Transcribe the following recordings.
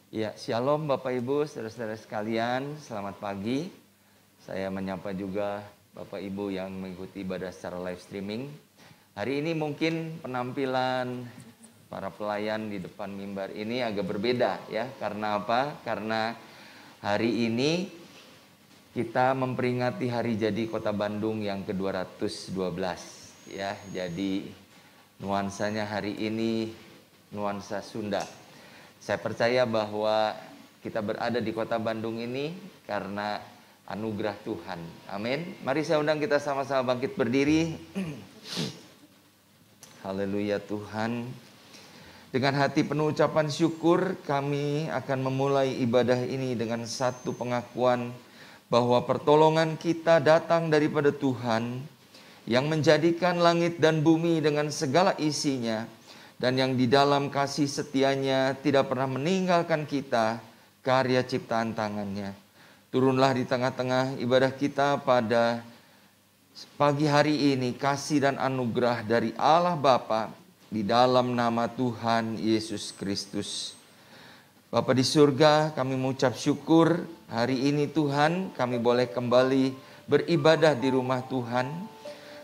Ya, shalom Bapak Ibu, saudara-saudara sekalian, selamat pagi. Saya menyapa juga Bapak Ibu yang mengikuti ibadah secara live streaming. Hari ini mungkin penampilan para pelayan di depan mimbar ini agak berbeda ya. Karena apa? Karena hari ini kita memperingati hari jadi Kota Bandung yang ke-212 ya. Jadi nuansanya hari ini nuansa Sunda. Saya percaya bahwa kita berada di Kota Bandung ini karena anugerah Tuhan. Amin. Mari saya undang kita sama-sama bangkit berdiri. Haleluya Tuhan. Dengan hati penuh ucapan syukur kami akan memulai ibadah ini dengan satu pengakuan bahwa pertolongan kita datang daripada Tuhan yang menjadikan langit dan bumi dengan segala isinya. Dan yang di dalam kasih setianya tidak pernah meninggalkan kita, karya ciptaan tangannya. Turunlah di tengah-tengah ibadah kita pada pagi hari ini, kasih dan anugerah dari Allah Bapa di dalam nama Tuhan Yesus Kristus. Bapa di surga, kami mengucap syukur hari ini Tuhan, kami boleh kembali beribadah di rumah Tuhan.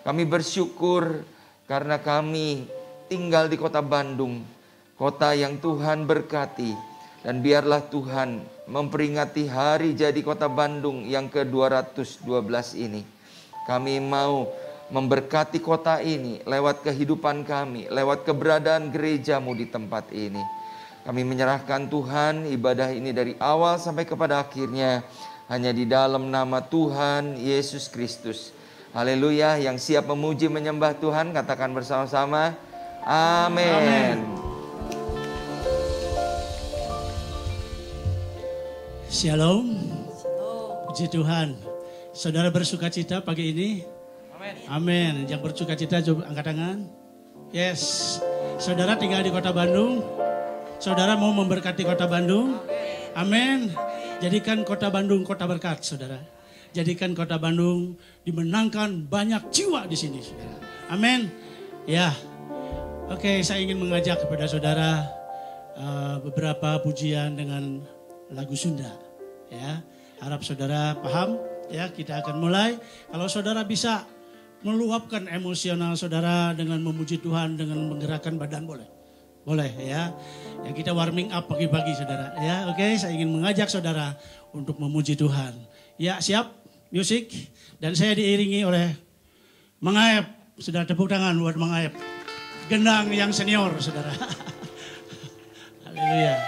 Kami bersyukur karena kami tinggal di Kota Bandung, kota yang Tuhan berkati. Dan biarlah Tuhan memperingati hari jadi Kota Bandung yang ke-212 ini. Kami mau memberkati kota ini lewat kehidupan kami, lewat keberadaan gerejamu di tempat ini. Kami menyerahkan Tuhan ibadah ini dari awal sampai kepada akhirnya hanya di dalam nama Tuhan Yesus Kristus. Haleluya, yang siap memuji menyembah Tuhan katakan bersama-sama. Amin. Shalom. Puji Tuhan. Saudara bersuka cita pagi ini? Amin. Amin. Yang bersuka cita coba angkat tangan. Yes. Saudara tinggal di Kota Bandung. Saudara mau memberkati Kota Bandung. Amin. Jadikan Kota Bandung kota berkat, saudara. Jadikan Kota Bandung dimenangkan banyak jiwa di sini, saudara. Amin. Ya. Oke, saya ingin mengajak kepada saudara beberapa pujian dengan lagu Sunda. Ya, harap saudara paham. Ya, kita akan mulai. Kalau saudara bisa meluapkan emosional saudara dengan memuji Tuhan, dengan menggerakkan badan boleh. Boleh ya. Ya, kita warming up pagi-pagi saudara. Ya, oke, saya ingin mengajak saudara untuk memuji Tuhan. Ya, siap? Musik. Dan saya diiringi oleh Mang Aep. Sudah tepuk tangan buat Mang Aep. Gendang yang senior, saudara. Haleluya.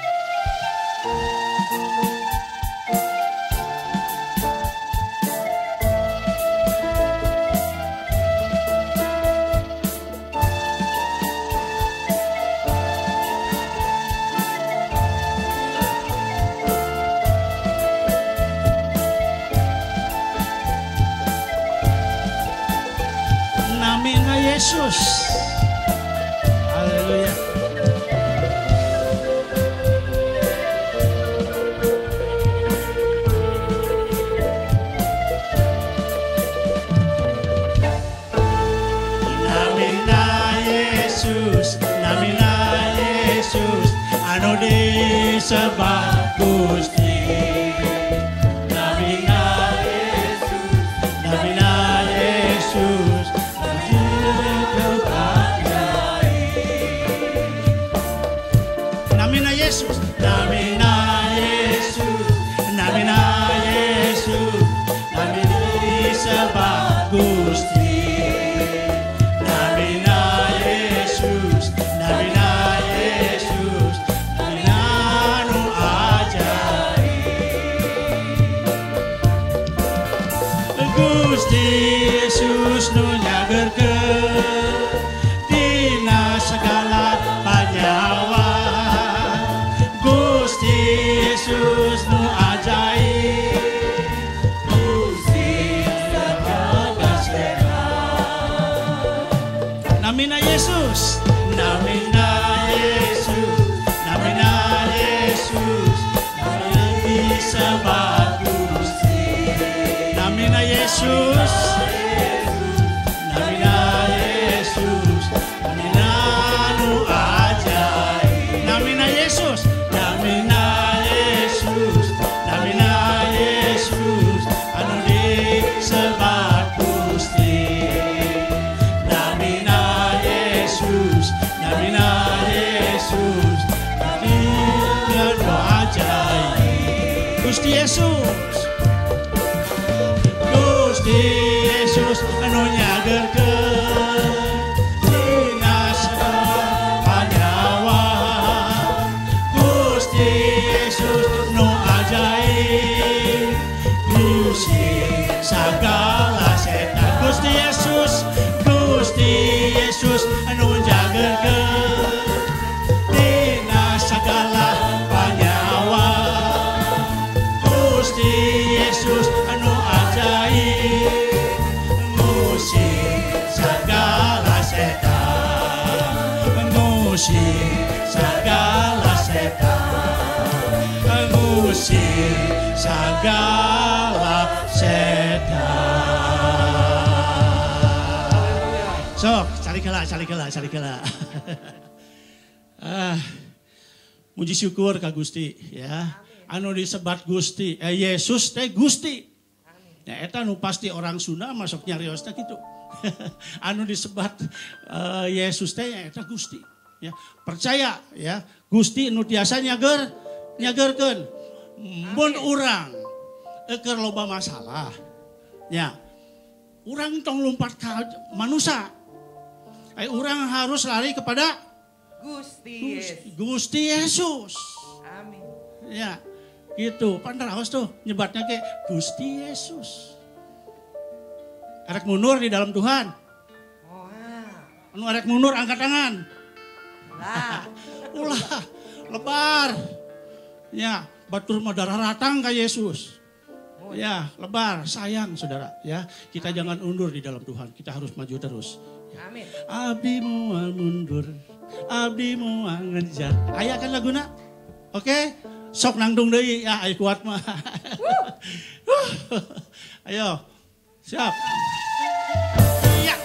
Namina Yesus. Haleluya. Namina Yesus, namina Yesus, anu disebut Gusti. Namina Yesus, namina Yesus, namina Yesus, namina Yesus, namina Yesus, namina disebut Gusti. Namina Yesus, namina Yesus, namina nu ajaib. Gusti Yesus nu nyagerkeun dina segala panyawa. Gusti Yesus nu ajaib. Gusti namina Yesus, namina Yesus, namina Yesus, namina disebut Gusti. Namina Yesus, namina Gusti Yesus. Gusti Yesus anu nyagerkeun dina panyawa. Gusti Yesus nu ajaib ngusir sagala setan. Gusti Yesus anu njagerkeun dina sagala panyawa. Gusti Yesus anu ajaib ngusir sagala setan. Ngusir sagala setan. Ngusir sagala setan. Sok, cari kela. Muji syukur ka Gusti ya. Anu disebat Gusti, Yesus teh Gusti. Ya eta nu pasti orang Sunda masuk nyarios teh kitu. Anu disebat Yesus teh eta Gusti. Ya, percaya ya, Gusti nu tiasa nyagerkeun. Mun urang keur loba masalah. Ya. Urang tong lompat ka manusia. Urang harus lari kepada Gusti Yesus. Amin. Ya, gitu. Pandaraos tuh nyebatnya ke Gusti Yesus. Arek mundur di dalam Tuhan. Anu arek mundur angkat tangan. Ulah, lebar. Ya, batur darah ratang ka Yesus. Ya, lebar, sayang saudara. Ya, kita jangan undur di dalam Tuhan. Kita harus maju terus. Amin. Abdi moal mundur, abdi moal ngejar. Aya kan laguna? Oke? Sok nangdung deui ya, aya kuat mah. Ayo. Siap. Iya.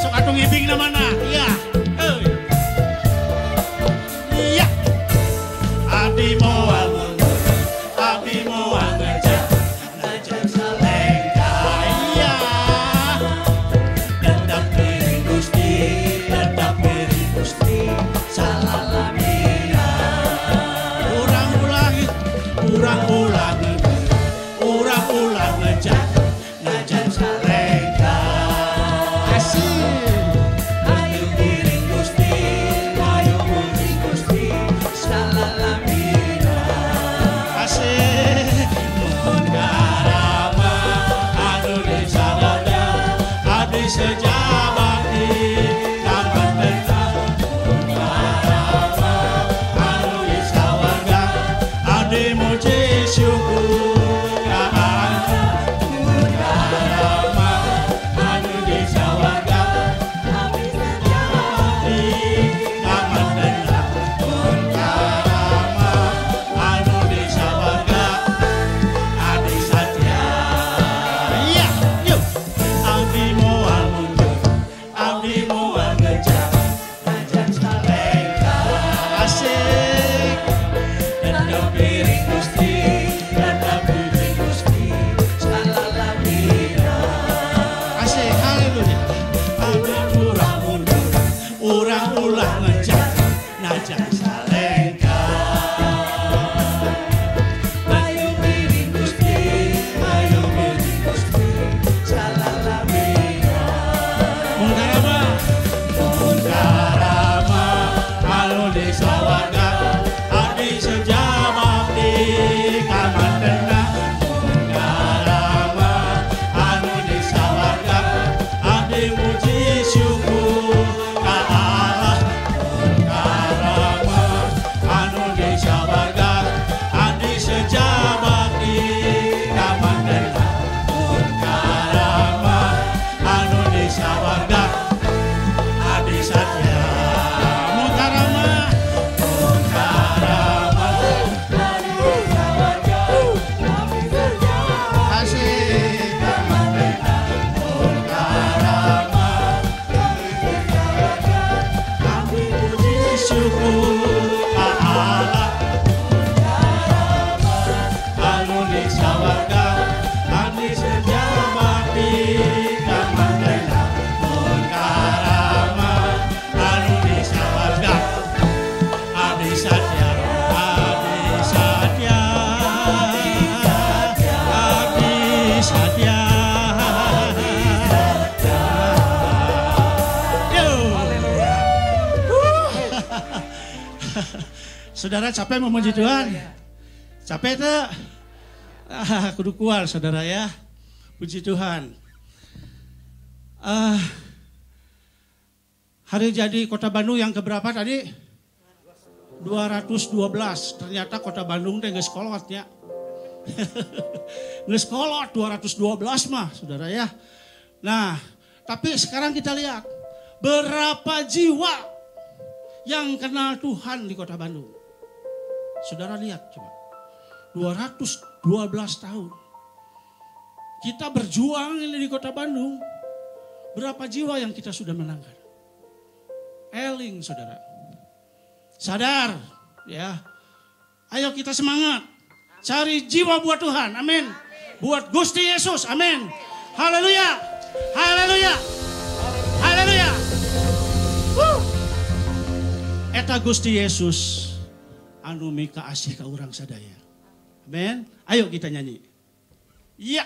Sok atuh ngibing na mana? Iya. Iya. Abdi moal mundur, abdi moal ngejar, ngejar salengka. Iya. Tetap miring Gusti, tetap miring Gusti, salalamina. Urang-ulang ngejar, ngejar salengka. Asik. Ayo miring Gusti, ayo miring Gusti, salalamina. Asik. Nuhun karama, anu disabada, adi sejabati, kapan tenang. Nuhun karama, anu disawarga, adi muji syukur ka Anu. Nuhun karama, anu disawarga, adi sejabati, kapan tenang. Nuhun karama, anu disawarga, adi satya. Iya, yuk. Abdi moal mundur, abdi moal ngejar, ngejar salengka. Asik. Tetap miring Gusti, tetap miring Gusti, salalamina. Asik, haleluya. Abdi urang mundur, urang ulah ngejar, ngejar salengka. Ayo miring Gusti, ayo miring Gusti, salalamina. Mun karama, anu disawarga, adi sejabati, kaman tenang. Mun karama, anu disawarga, adi Saudara capek memuji Tuhan? Capek tak? Kudu kuat saudara ya. Puji Tuhan. Hari jadi Kota Bandung yang keberapa tadi? 212. Ternyata Kota Bandung teh geus kolot ya. Geus kolot 212 mah saudara ya. Nah, tapi sekarang kita lihat berapa jiwa yang kenal Tuhan di Kota Bandung. Saudara lihat coba. 212 tahun. Kita berjuang ini di Kota Bandung. Berapa jiwa yang kita sudah menangkan? Eling saudara. Sadar ya. Ayo kita semangat. Cari jiwa buat Tuhan. Amin. Buat Gusti Yesus. Amin. Haleluya. Haleluya. Haleluya. Eta Gusti Yesus anu mika asih ka urang sadaya. Amin. Ayo kita nyanyi. Iya.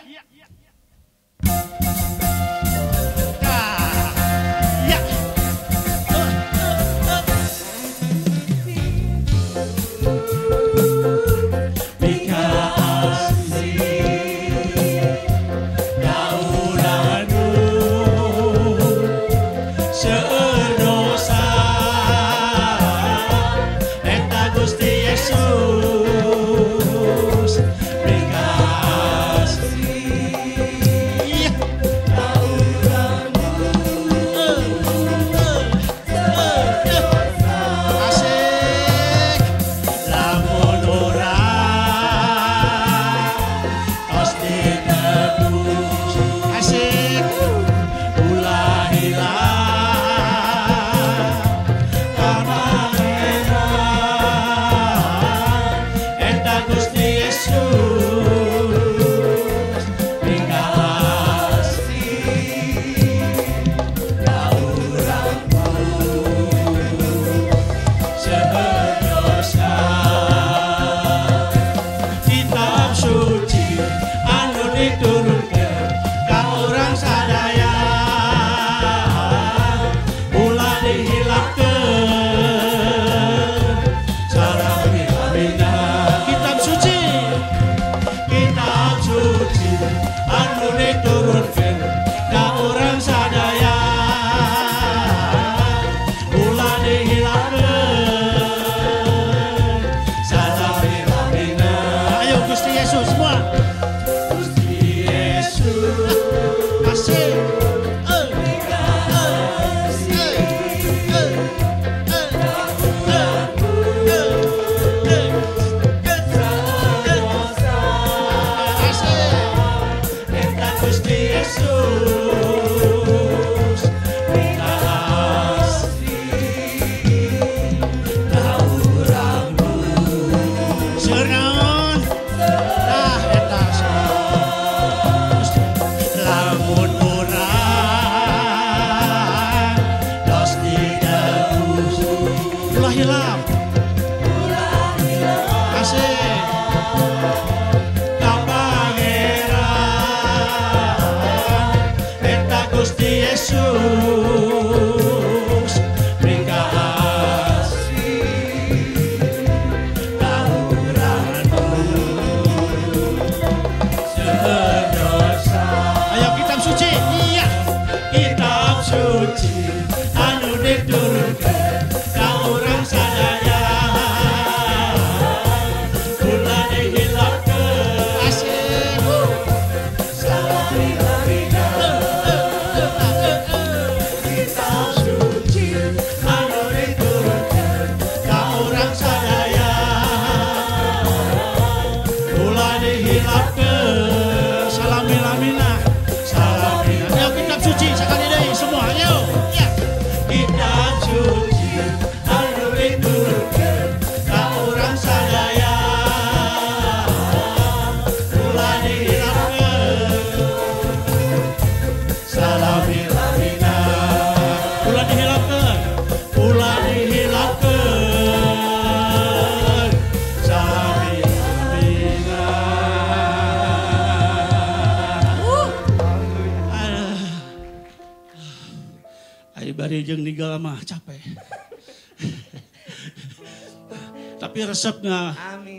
tapi resepnya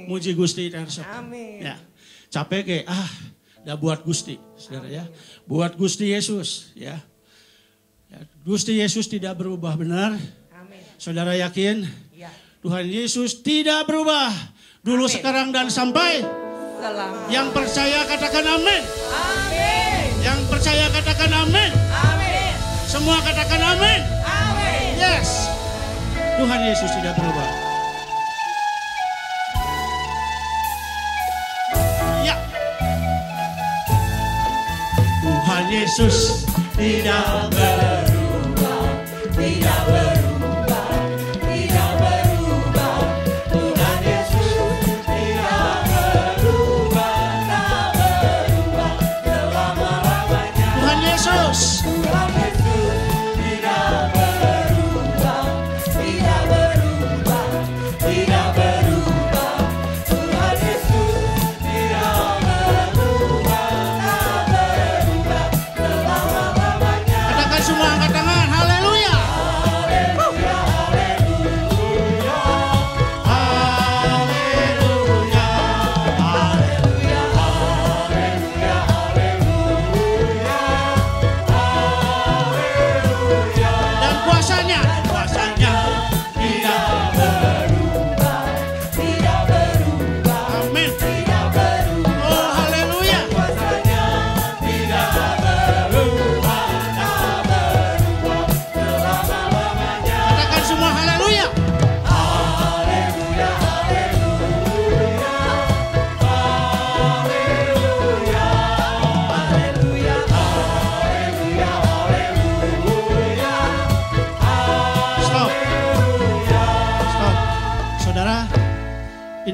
muji Gusti dan resep. Ya. Capek ke dah buat Gusti, saudara ya. Buat Gusti Yesus ya. Gusti Yesus tidak berubah, benar? Saudara yakin? Tuhan Yesus tidak berubah. Dulu, sekarang, dan sampai selamanya. Yang percaya katakan amin. Amin. Yang percaya katakan amin. Amin. Semua katakan amin. Amin. Yes. Tuhan Yesus tidak berubah. Ya. Tuhan Yesus tidak berubah. Tidak berubah.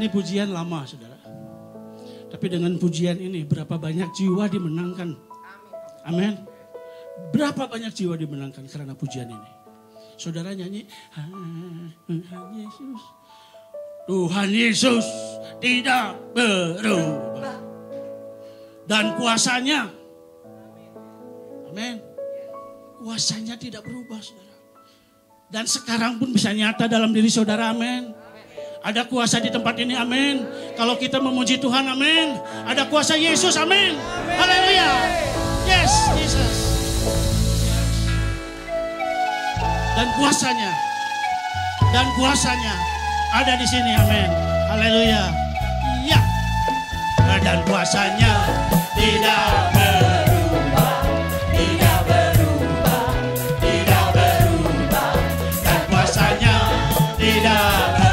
Pujian lama, saudara. Tapi dengan pujian ini berapa banyak jiwa dimenangkan? Amin. Berapa banyak jiwa dimenangkan karena pujian ini? Saudara nyanyi, Tuhan Yesus. Tuhan Yesus tidak berubah. Dan kuasanya. Amin. Kuasanya tidak berubah, saudara. Dan sekarang pun bisa nyata dalam diri saudara, amin. Ada kuasa di tempat ini, amin. Kalau kita memuji Tuhan, amin. Ada kuasa Yesus, amin. Haleluya. Yes, Jesus. Dan kuasanya ada di sini, amin. Haleluya. Iya. Dan kuasanya tidak berubah. Tidak berubah. Tidak berubah. Dan kuasanya tidak berubah.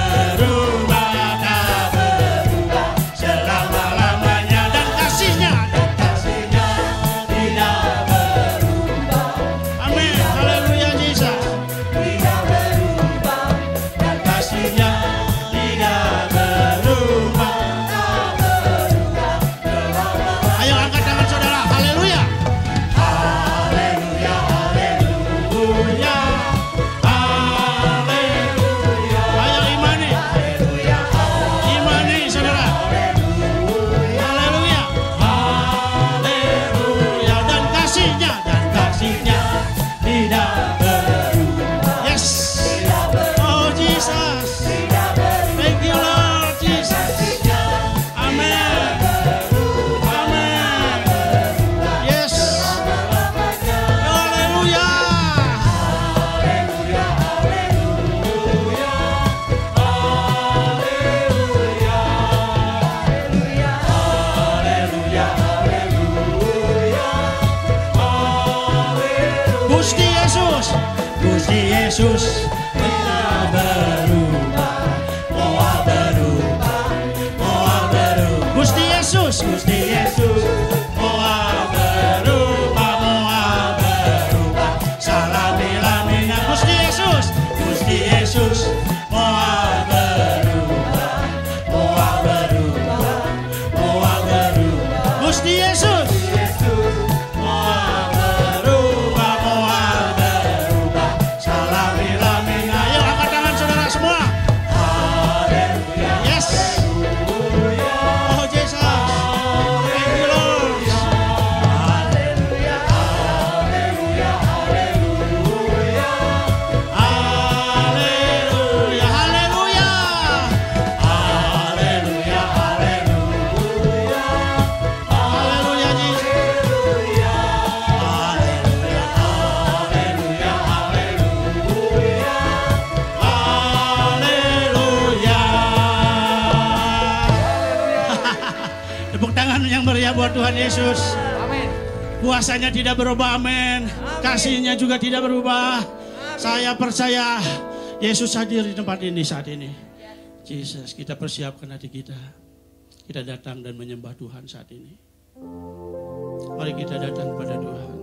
Yesus tidak berubah, Moa berubah, Moa berubah. Gusti Yesus, Moa berubah, Moa berubah. Salamilaminya Gusti Yesus, Moa berubah, Moa berubah, Moa berubah. Gusti Yesus. Semua Tuhan Yesus. Amin. Kuasanya tidak berubah, amin. Kasihnya juga tidak berubah. Saya percaya Yesus hadir di tempat ini saat ini. Yesus, kita persiapkan hati kita. Kita datang dan menyembah Tuhan saat ini. Mari kita datang pada Tuhan.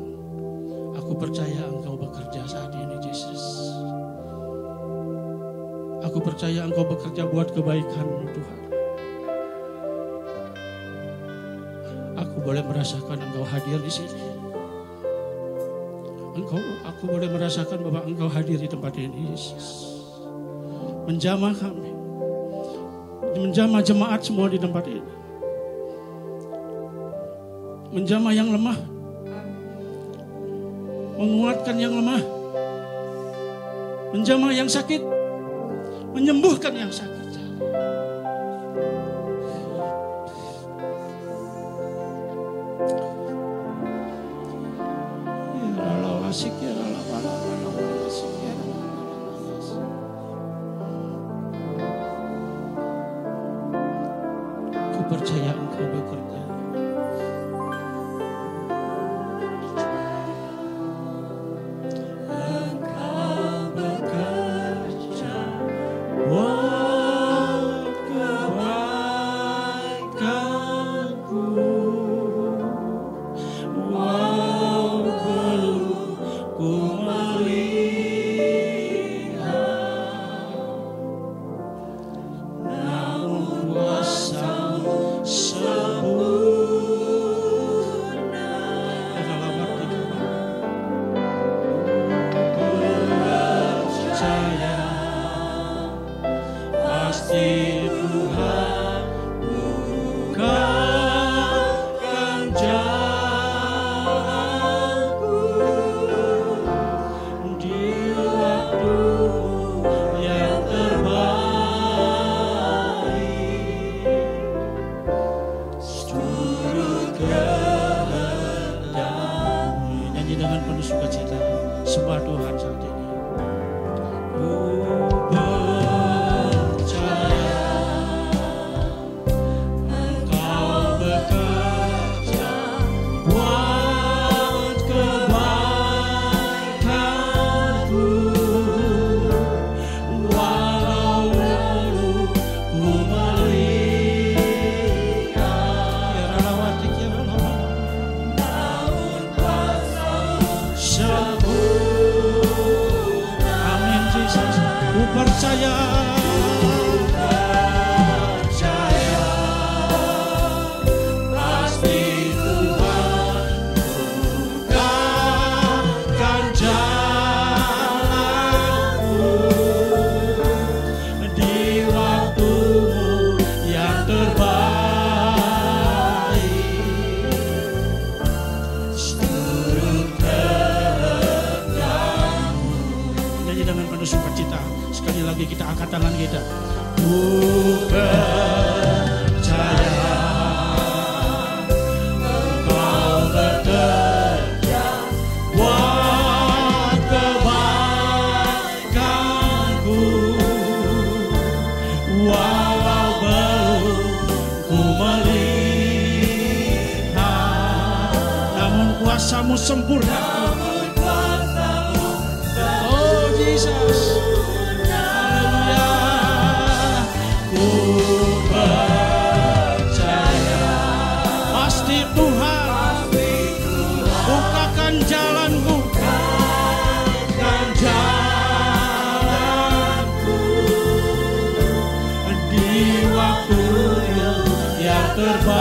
Aku percaya Engkau bekerja saat ini, Yesus. Aku percaya Engkau bekerja buat kebaikan, Tuhan. Aku boleh merasakan Engkau hadir di sini. Aku boleh merasakan bahwa Engkau hadir di tempat ini, Yesus. Menjamah kami. Menjamah jemaat semua di tempat ini. Menjamah yang lemah. Menguatkan yang lemah. Menjamah yang sakit. Menyembuhkan yang sakit. Aku percaya Engkau bekerja. Kuasamu sempurna. Oh Jesus. Haleluya. Ku percaya pasti Tuhan bukakan jalanku, bukakan jalanku di waktu yang terbaik.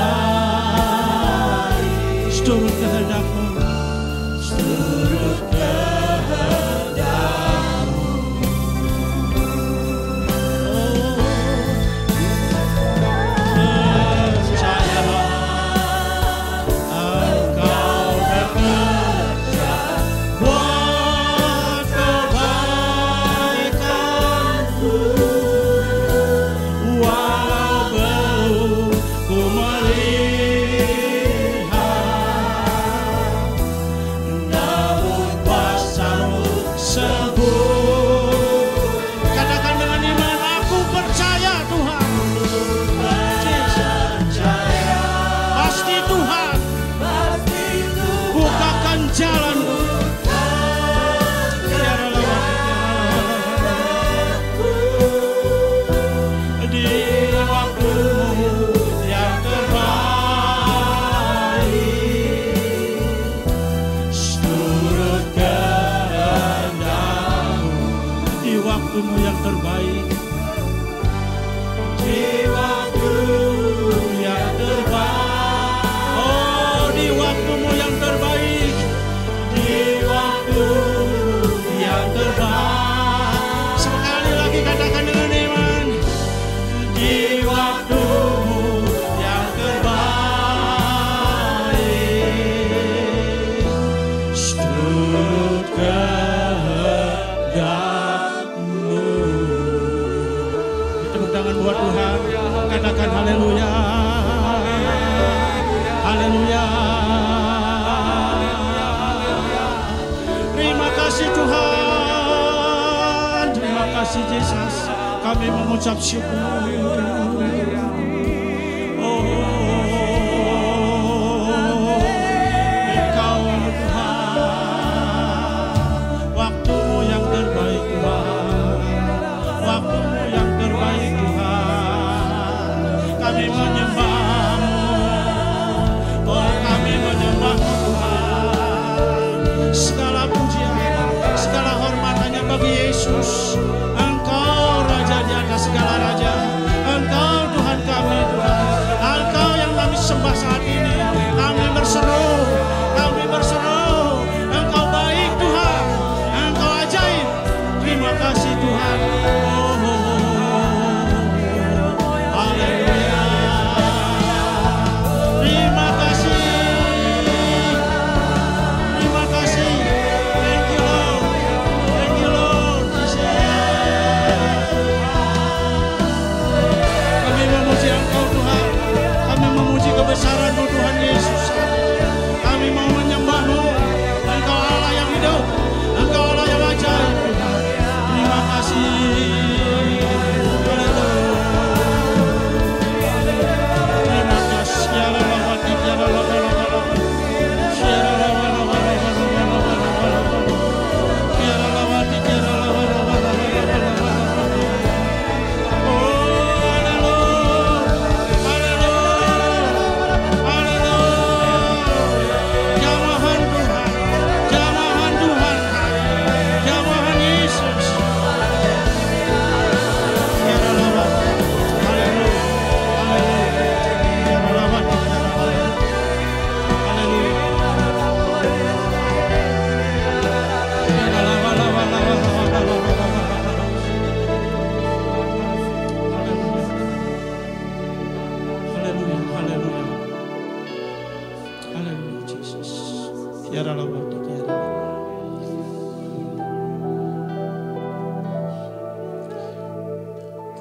Seturut kehendakmu, seturut kehendakmu. Oh, percayalah Engkau bekerja buat kebaikanku, walau belum ku melihat. terbaik, di waktu yang terbaik. Oh, di waktumu yang terbaik, di waktu yang terbaik. Sekali lagi katakan dengan iman, di waktumu yang terbaik. Sudut kehendakmu. Tepuk tangan buat Tuhan, katakan haleluya, haleluya. Terima kasih Tuhan, terima kasih Yesus. Kami mengucap syukur. Oh, Engkau Tuhan, waktumu yang terbaik Tuhan, waktumu yang terbaik Tuhan. Kami menyembah-Mu, oh kami menyembah-Mu Tuhan. Segala pujian, segala hormat hanya bagi Yesus. Engkau Raja di atas segala raja. Engkau Tuhan kami Tuhan. Engkau yang kami sembah saat ini. Kami berseru, kami berseru. Engkau baik Tuhan, Engkau ajaib. Terima kasih Tuhan. Oh, haleluya. Terima kasih. Terima kasih. Thank you Lord. Thank you Lord. Kami memuji Engkau Tuhan. Kami memuji kebesaran-Mu Tuhan Yesus. Kami mau menyembah-Mu. Engkau Allah yang hidup. Engkau Allah yang ajaib Tuhan. Terima kasih. Terima kasih. Ya Allah, ya Allah, ya Allah.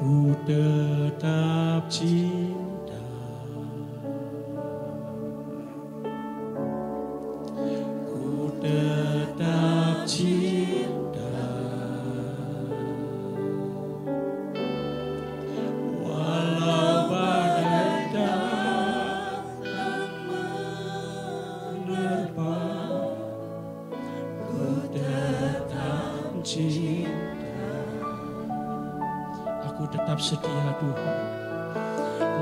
Ku tetap cinta, ku tetap cinta, walau badai datang menerpa, ku tetap cinta. Aku tetap setia Tuhan.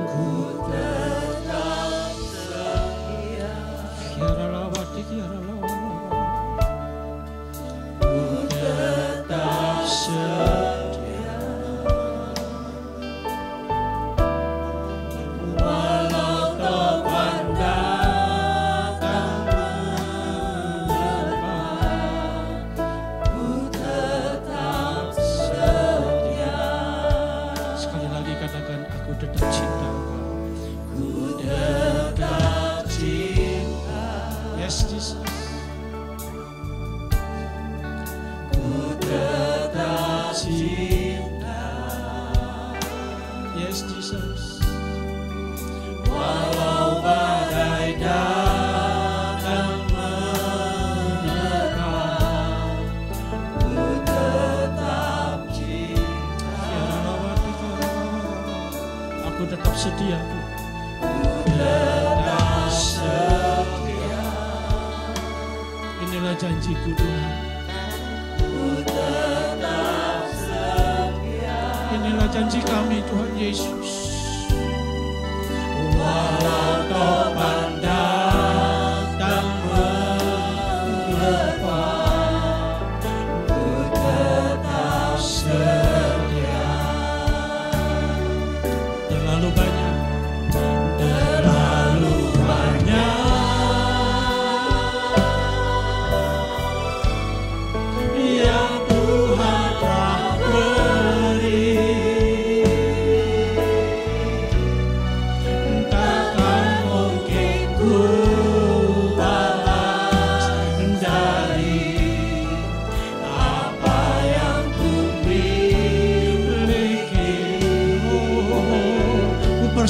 Ku tetap setia. Kiara lawati, kiara lawati. Ku tetap setia. Walau topan datang menerpa, ku tetap setia. Sekali lagi katakan, aku tetap cinta. Ku tetap cinta. Yes, Jesus. Ku tetap cinta. Yes, Jesus. Walau badai datang menerpa, ku tetap cinta. Aku tetap setia. Tetap setia. Inilah janjiku Tuhan. Ku tetap setia. Inilah janji kami Tuhan Yesus. Walau topan datang menerpa, ku tetap setia.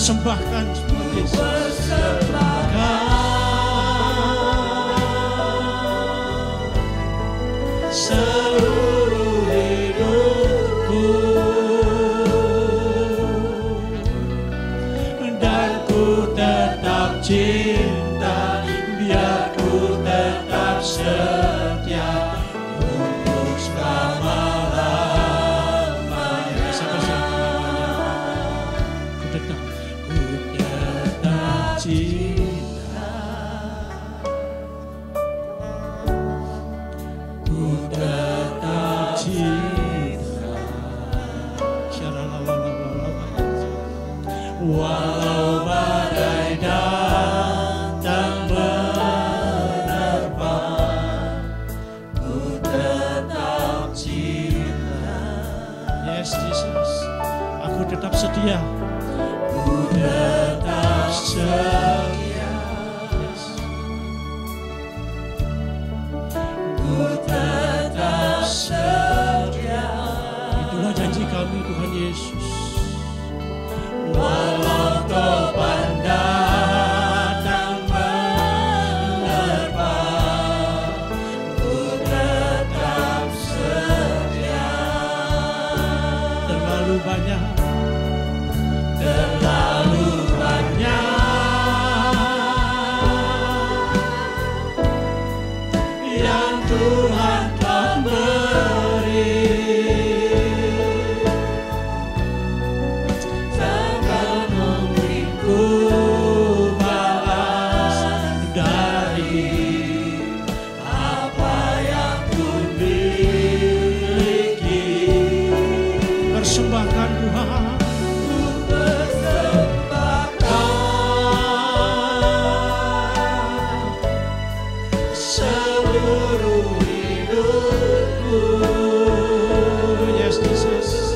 persembahkan semua Yesus. Seluruh hidupku, dan ku tetap cinta, biar ku tetap setia untuk selama-lamanya. Sampai-sampai ku tetap cinta, ku tetap cinta. Walau badai datang menerpa, ku tetap cinta. Yes, Jesus, aku tetap setia. Ku tetap setia. Yes. Ku tetap setia. Itulah janji kami, Tuhan Yesus. Walau topan datang menerpa, ku tetap setia. Terlalu banyak yang Tuhan telah beri, takkan mungkin ku balas dari apa yang ku miliki. Persembahkan Tuhan, seluruh hidupku. Yes, Jesus,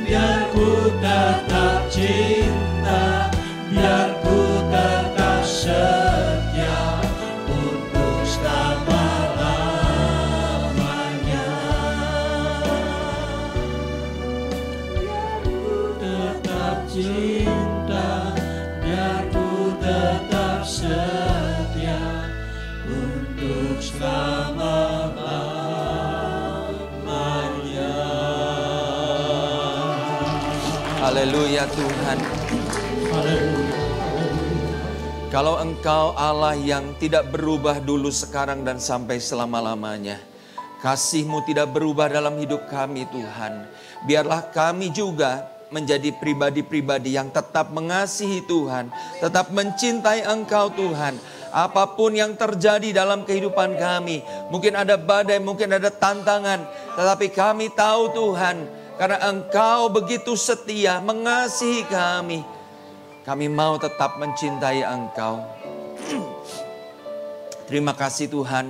biar ku tetap cinta, biar ku tetap setia untuk selama-lamanya. Biar ku tetap cinta, biar ku tetap setia untuk selama-lamanya. Haleluya Tuhan. Haleluya. Kalau Engkau Allah yang tidak berubah dulu, sekarang, dan sampai selama-lamanya, kasih-Mu tidak berubah dalam hidup kami Tuhan. Biarlah kami juga menjadi pribadi-pribadi yang tetap mengasihi Tuhan, tetap mencintai Engkau Tuhan. Apapun yang terjadi dalam kehidupan kami, mungkin ada badai, mungkin ada tantangan, tetapi kami tahu Tuhan, karena Engkau begitu setia mengasihi kami, kami mau tetap mencintai Engkau. Terima kasih Tuhan,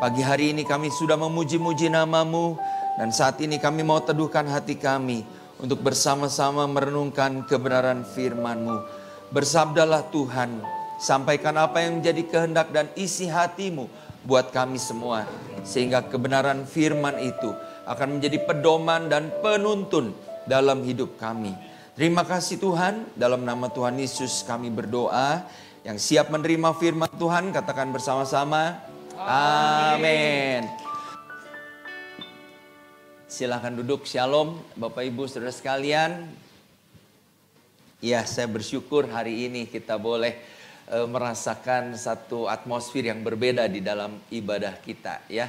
pagi hari ini kami sudah memuji-muji nama-Mu, dan saat ini kami mau teduhkan hati kami untuk bersama-sama merenungkan kebenaran firman-Mu. Bersabdalah Tuhan, sampaikan apa yang menjadi kehendak dan isi hati-Mu buat kami semua, sehingga kebenaran firman itu akan menjadi pedoman dan penuntun dalam hidup kami. Terima kasih Tuhan, dalam nama Tuhan Yesus kami berdoa. Yang siap menerima firman Tuhan katakan bersama-sama, amin. Silahkan duduk. Shalom Bapak Ibu Saudara sekalian. Ya, saya bersyukur hari ini kita boleh merasakan satu atmosfer yang berbeda di dalam ibadah kita ya.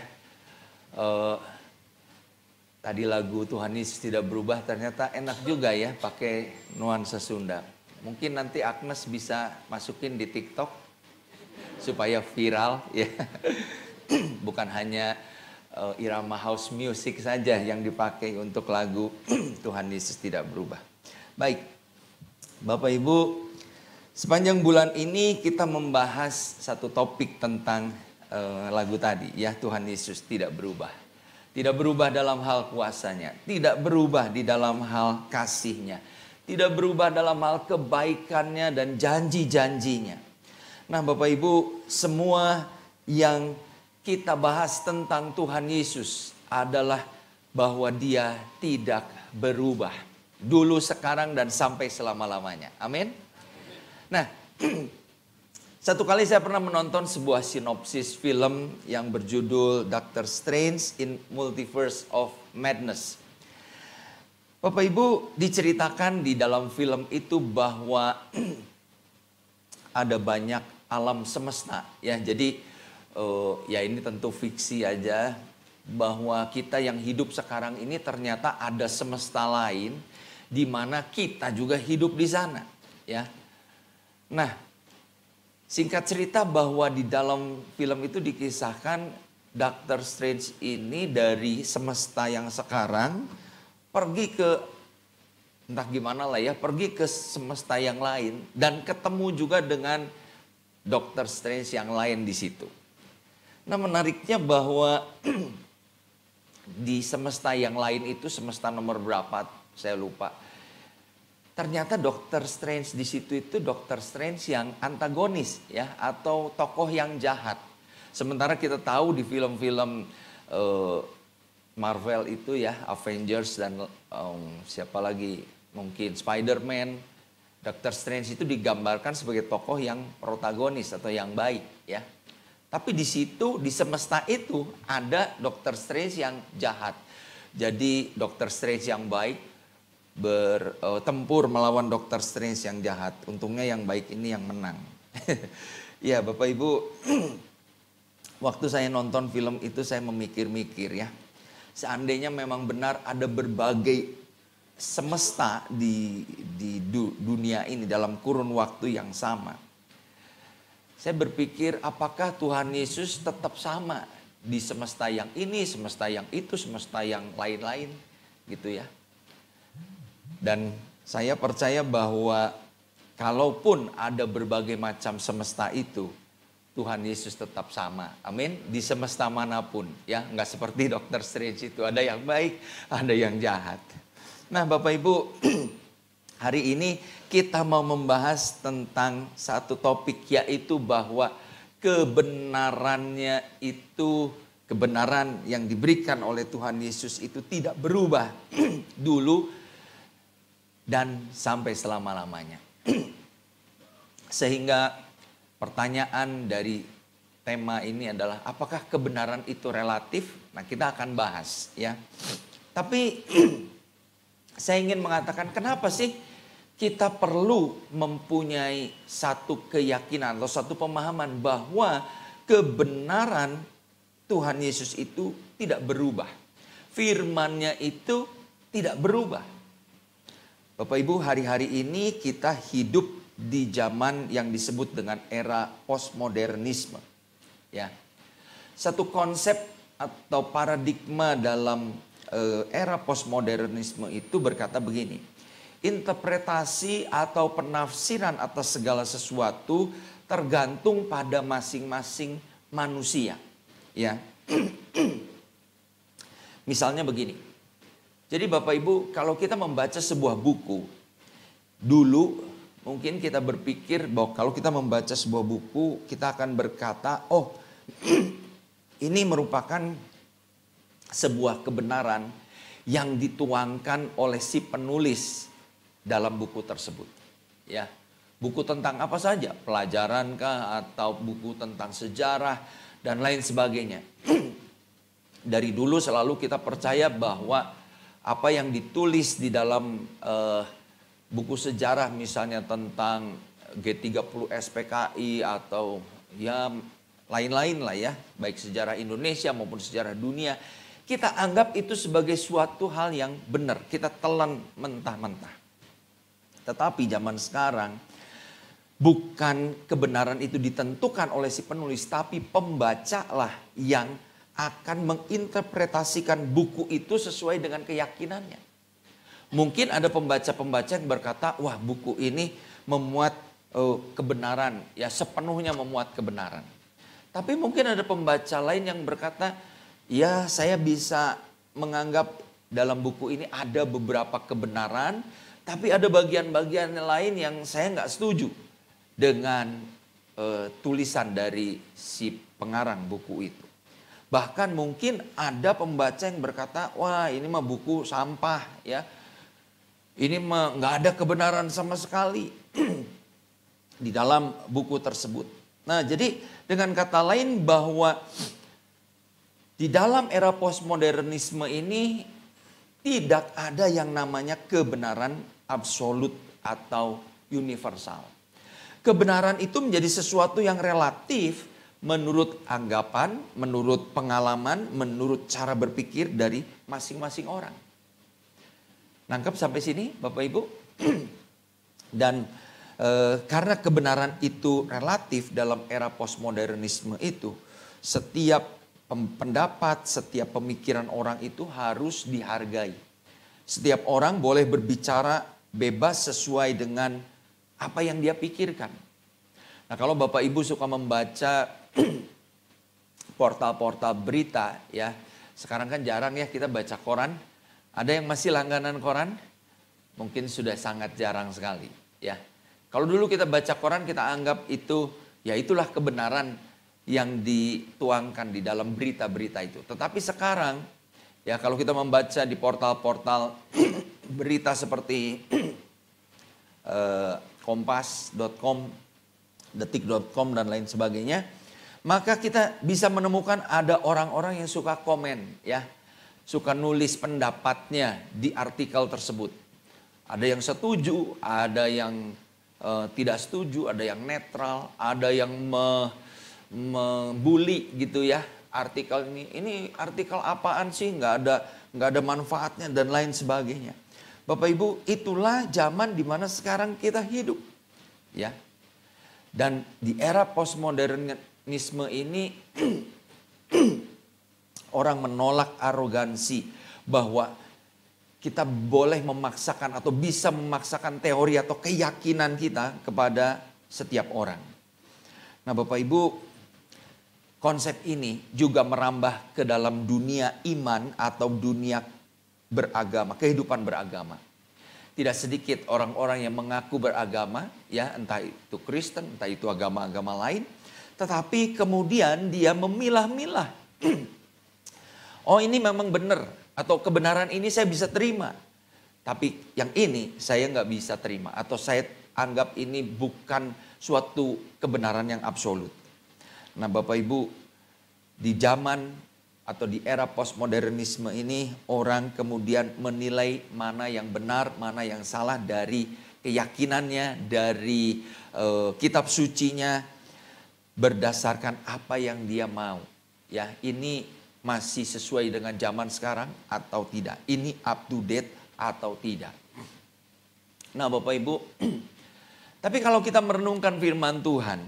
Tadi lagu Tuhan Yesus tidak berubah ternyata enak juga ya pakai nuansa Sunda. Mungkin nanti Agnes bisa masukin di TikTok supaya viral ya. Bukan hanya irama house music saja yang dipakai untuk lagu Tuhan Yesus tidak berubah. Baik, Bapak Ibu, sepanjang bulan ini kita membahas satu topik tentang lagu tadi ya, Tuhan Yesus tidak berubah. Tidak berubah dalam hal kuasanya, tidak berubah di dalam hal kasihnya, tidak berubah dalam hal kebaikannya dan janji-janjinya. Nah Bapak Ibu, semua yang kita bahas tentang Tuhan Yesus adalah bahwa Dia tidak berubah. Dulu, sekarang, dan sampai selama-lamanya. Amin. Nah, satu kali saya pernah menonton sebuah sinopsis film yang berjudul Doctor Strange in Multiverse of Madness. Bapak Ibu, diceritakan di dalam film itu bahwa ada banyak alam semesta ya. Jadi ya ini tentu fiksi aja, bahwa kita yang hidup sekarang ini ternyata ada semesta lain di mana kita juga hidup di sana ya. Nah, singkat cerita bahwa di dalam film itu dikisahkan Doctor Strange ini dari semesta yang sekarang pergi ke entah gimana lah ya, pergi ke semesta yang lain dan ketemu juga dengan Doctor Strange yang lain di situ. Nah, menariknya bahwa di semesta yang lain itu, semesta nomor berapa saya lupa. Ternyata Doctor Strange di situ itu Doctor Strange yang antagonis ya, atau tokoh yang jahat. Sementara kita tahu di film-film Marvel itu ya, Avengers dan siapa lagi, mungkin Spider-Man, Doctor Strange itu digambarkan sebagai tokoh yang protagonis atau yang baik ya. Tapi di situ, di semesta itu ada Doctor Strange yang jahat. Jadi Doctor Strange yang baik bertempur melawan Doctor Strange yang jahat. Untungnya yang baik ini yang menang. Ya Bapak Ibu, waktu saya nonton film itu saya memikir-mikir ya. Seandainya memang benar ada berbagai semesta di dunia ini dalam kurun waktu yang sama. Saya berpikir apakah Tuhan Yesus tetap sama di semesta yang ini, semesta yang itu, semesta yang lain-lain gitu ya. Dan saya percaya bahwa kalaupun ada berbagai macam semesta itu, Tuhan Yesus tetap sama. Amin. Di semesta manapun ya, nggak seperti Doctor Strange itu, ada yang baik, ada yang jahat. Nah Bapak Ibu, hari ini kita mau membahas tentang satu topik, yaitu bahwa kebenarannya itu, kebenaran yang diberikan oleh Tuhan Yesus itu tidak berubah dulu dan sampai selama-lamanya. Sehingga pertanyaan dari tema ini adalah apakah kebenaran itu relatif? Nah, kita akan bahas ya. Tapi saya ingin mengatakan kenapa sih kita perlu mempunyai satu keyakinan atau satu pemahaman bahwa kebenaran Tuhan Yesus itu tidak berubah. Firman-Nya itu tidak berubah. Bapak Ibu, hari-hari ini kita hidup di zaman yang disebut dengan era postmodernisme. Ya. Satu konsep atau paradigma dalam era postmodernisme itu berkata begini. Interpretasi atau penafsiran atas segala sesuatu tergantung pada masing-masing manusia. Ya. Misalnya begini. Jadi Bapak Ibu, kalau kita membaca sebuah buku, dulu mungkin kita berpikir bahwa kalau kita membaca sebuah buku, kita akan berkata, oh ini merupakan sebuah kebenaran yang dituangkan oleh si penulis dalam buku tersebut. Ya, buku tentang apa saja, pelajaran kah atau buku tentang sejarah dan lain sebagainya. Dari dulu selalu kita percaya bahwa apa yang ditulis di dalam buku sejarah, misalnya tentang G30 SPKI atau ya lain-lain lah ya, baik sejarah Indonesia maupun sejarah dunia, kita anggap itu sebagai suatu hal yang benar, kita telan mentah-mentah. Tetapi zaman sekarang bukan kebenaran itu ditentukan oleh si penulis, tapi pembacalah yang akan menginterpretasikan buku itu sesuai dengan keyakinannya. Mungkin ada pembaca-pembaca yang berkata, wah buku ini memuat kebenaran, ya sepenuhnya memuat kebenaran. Tapi mungkin ada pembaca lain yang berkata, ya saya bisa menganggap dalam buku ini ada beberapa kebenaran, tapi ada bagian-bagian lain yang saya nggak setuju dengan tulisan dari si pengarang buku itu. Bahkan mungkin ada pembaca yang berkata, wah ini mah buku sampah ya. Ini nggak ada kebenaran sama sekali di dalam buku tersebut. Nah, jadi dengan kata lain bahwa di dalam era postmodernisme ini tidak ada yang namanya kebenaran absolut atau universal. Kebenaran itu menjadi sesuatu yang relatif menurut anggapan, menurut pengalaman, menurut cara berpikir dari masing-masing orang. Nangkep sampai sini Bapak Ibu? Dan karena kebenaran itu relatif dalam era postmodernisme itu, setiap pendapat, setiap pemikiran orang itu harus dihargai. Setiap orang boleh berbicara bebas sesuai dengan apa yang dia pikirkan. Nah, kalau Bapak Ibu suka membaca portal-portal berita ya, sekarang kan jarang ya kita baca koran. Ada yang masih langganan koran? Mungkin sudah sangat jarang sekali ya. Kalau dulu kita baca koran kita anggap itu ya itulah kebenaran yang dituangkan di dalam berita-berita itu. Tetapi sekarang ya kalau kita membaca di portal-portal berita seperti kompas.com, detik.com dan lain sebagainya, maka kita bisa menemukan ada orang-orang yang suka komen ya. Suka nulis pendapatnya di artikel tersebut. Ada yang setuju, ada yang tidak setuju, ada yang netral, ada yang membuli gitu ya artikel ini. Ini artikel apaan sih? Nggak ada manfaatnya dan lain sebagainya. Bapak Ibu, itulah zaman di mana sekarang kita hidup, ya. Dan di era postmodernisme ini orang menolak arogansi bahwa kita boleh memaksakan atau bisa memaksakan teori atau keyakinan kita kepada setiap orang. Nah, Bapak Ibu, konsep ini juga merambah ke dalam dunia iman atau dunia beragama, kehidupan beragama. Tidak sedikit orang-orang yang mengaku beragama, ya entah itu Kristen, entah itu agama-agama lain, tetapi kemudian dia memilah-milah. Oh, ini memang benar atau kebenaran ini saya bisa terima. Tapi yang ini saya nggak bisa terima atau saya anggap ini bukan suatu kebenaran yang absolut. Nah, Bapak Ibu, di zaman atau di era postmodernisme ini orang kemudian menilai mana yang benar, mana yang salah dari keyakinannya, dari kitab sucinya berdasarkan apa yang dia mau. Ya, ini masih sesuai dengan zaman sekarang atau tidak? Ini up to date atau tidak? Nah, Bapak Ibu, tapi kalau kita merenungkan firman Tuhan,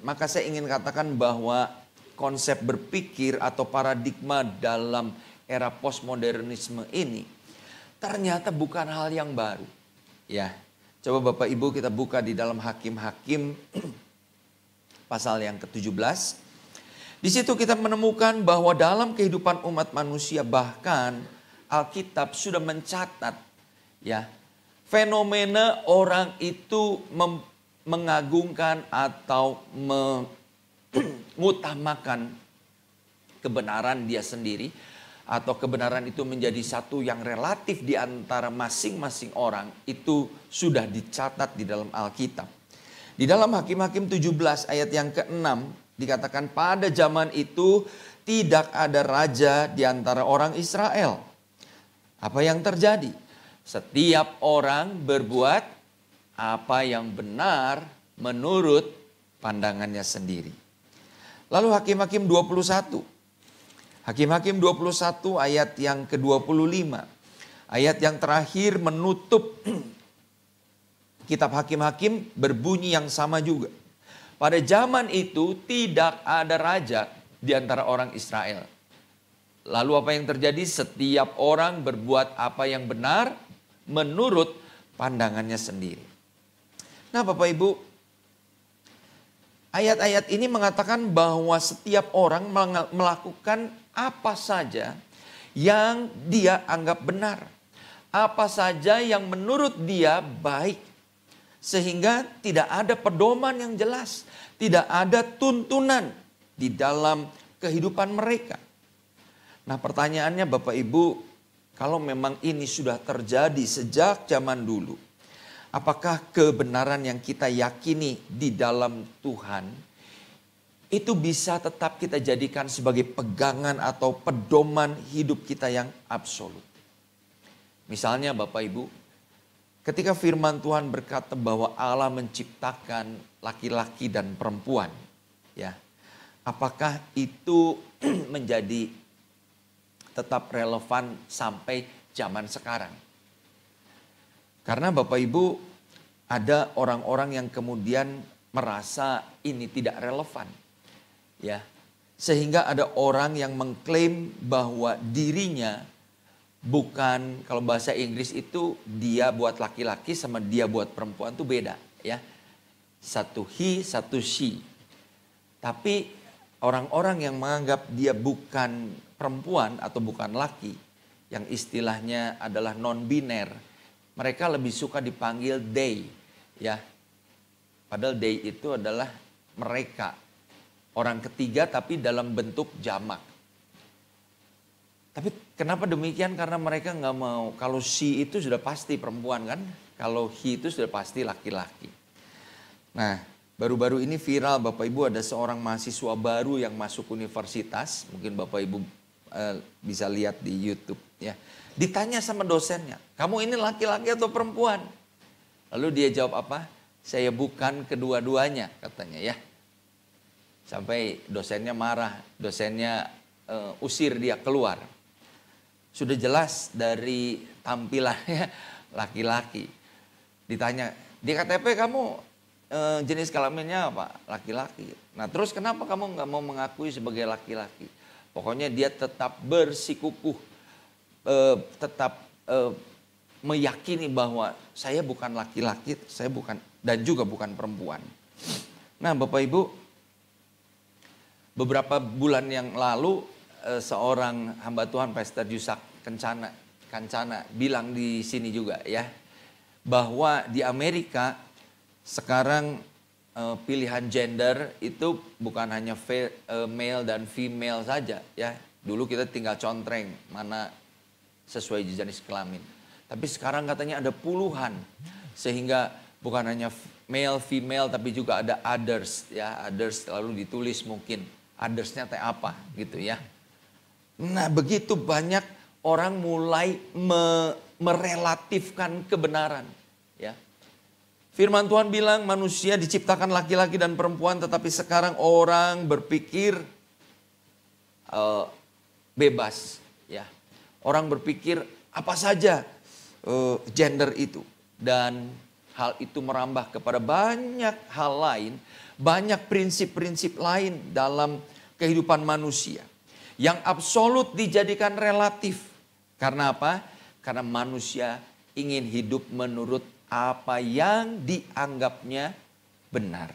maka saya ingin katakan bahwa konsep berpikir atau paradigma dalam era postmodernisme ini ternyata bukan hal yang baru. Ya, coba Bapak Ibu kita buka di dalam Hakim-Hakim pasal yang ke-17. Di situ kita menemukan bahwa dalam kehidupan umat manusia bahkan Alkitab sudah mencatat ya fenomena orang itu mengagungkan atau mengutamakan kebenaran dia sendiri atau kebenaran itu menjadi satu yang relatif di antara masing-masing orang itu sudah dicatat di dalam Alkitab. Di dalam Hakim-Hakim 17 ayat yang ke-6 dikatakan pada zaman itu tidak ada raja di antara orang Israel. Apa yang terjadi? Setiap orang berbuat apa yang benar menurut pandangannya sendiri. Lalu Hakim-Hakim 21. Hakim-Hakim 21 ayat yang ke-25. Ayat yang terakhir menutup kitab Hakim-Hakim berbunyi yang sama juga. Pada zaman itu tidak ada raja di antara orang Israel. Lalu apa yang terjadi? Setiap orang berbuat apa yang benar menurut pandangannya sendiri. Nah, Bapak Ibu, ayat-ayat ini mengatakan bahwa setiap orang melakukan apa saja yang dia anggap benar. Apa saja yang menurut dia baik. Sehingga tidak ada pedoman yang jelas. Tidak ada tuntunan di dalam kehidupan mereka. Nah, pertanyaannya Bapak Ibu, Kalau memang ini sudah terjadi sejak zaman dulu, apakah kebenaran yang kita yakini di dalam Tuhan itu bisa tetap kita jadikan sebagai pegangan atau pedoman hidup kita yang absolut? Misalnya Bapak Ibu, ketika firman Tuhan berkata bahwa Allah menciptakan laki-laki dan perempuan, ya, apakah itu menjadi tetap relevan sampai zaman sekarang? Karena Bapak Ibu, ada orang-orang yang kemudian merasa ini tidak relevan, ya, sehingga ada orang yang mengklaim bahwa dirinya bukan, kalau bahasa Inggris itu dia buat laki-laki sama dia buat perempuan itu beda, ya, satu he, satu she. Tapi orang-orang yang menganggap dia bukan perempuan atau bukan laki, yang istilahnya adalah non-biner, mereka lebih suka dipanggil they, ya. Padahal they itu adalah mereka, orang ketiga tapi dalam bentuk jamak. Tapi kenapa demikian? Karena mereka nggak mau, kalau she itu sudah pasti perempuan kan, kalau he itu sudah pasti laki-laki. Nah, baru-baru ini viral Bapak Ibu, ada seorang mahasiswa baru yang masuk universitas, mungkin Bapak Ibu bisa lihat di YouTube, ya. Ditanya sama dosennya, kamu ini laki-laki atau perempuan? Lalu dia jawab apa? Saya bukan kedua-duanya, katanya, ya. Sampai dosennya marah, dosennya usir dia keluar. Sudah jelas dari tampilannya laki-laki. Ditanya, di KTP kamu jenis kelaminnya apa? Laki-laki. Nah, terus kenapa kamu nggak mau mengakui sebagai laki-laki? Pokoknya dia tetap bersikukuh, tetap meyakini bahwa saya bukan laki-laki, saya bukan, dan juga bukan perempuan. Nah Bapak Ibu, beberapa bulan yang lalu seorang hamba Tuhan, Pastor Yusak Kancana bilang di sini juga, ya, bahwa di Amerika sekarang pilihan gender itu bukan hanya male dan female saja, ya. Dulu kita tinggal contreng mana sesuai jenis kelamin. Tapi sekarang katanya ada puluhan, sehingga bukan hanya male, female, tapi juga ada others, ya. Others lalu ditulis mungkin others-nya teh apa gitu, ya. Nah, begitu banyak orang mulai merelatifkan kebenaran, ya. Firman Tuhan bilang manusia diciptakan laki-laki dan perempuan, tetapi sekarang orang berpikir bebas, ya. Orang berpikir apa saja gender itu, dan hal itu merambah kepada banyak hal lain, banyak prinsip-prinsip lain dalam kehidupan manusia yang absolut dijadikan relatif. Karena apa? Karena manusia ingin hidup menurut apa yang dianggapnya benar.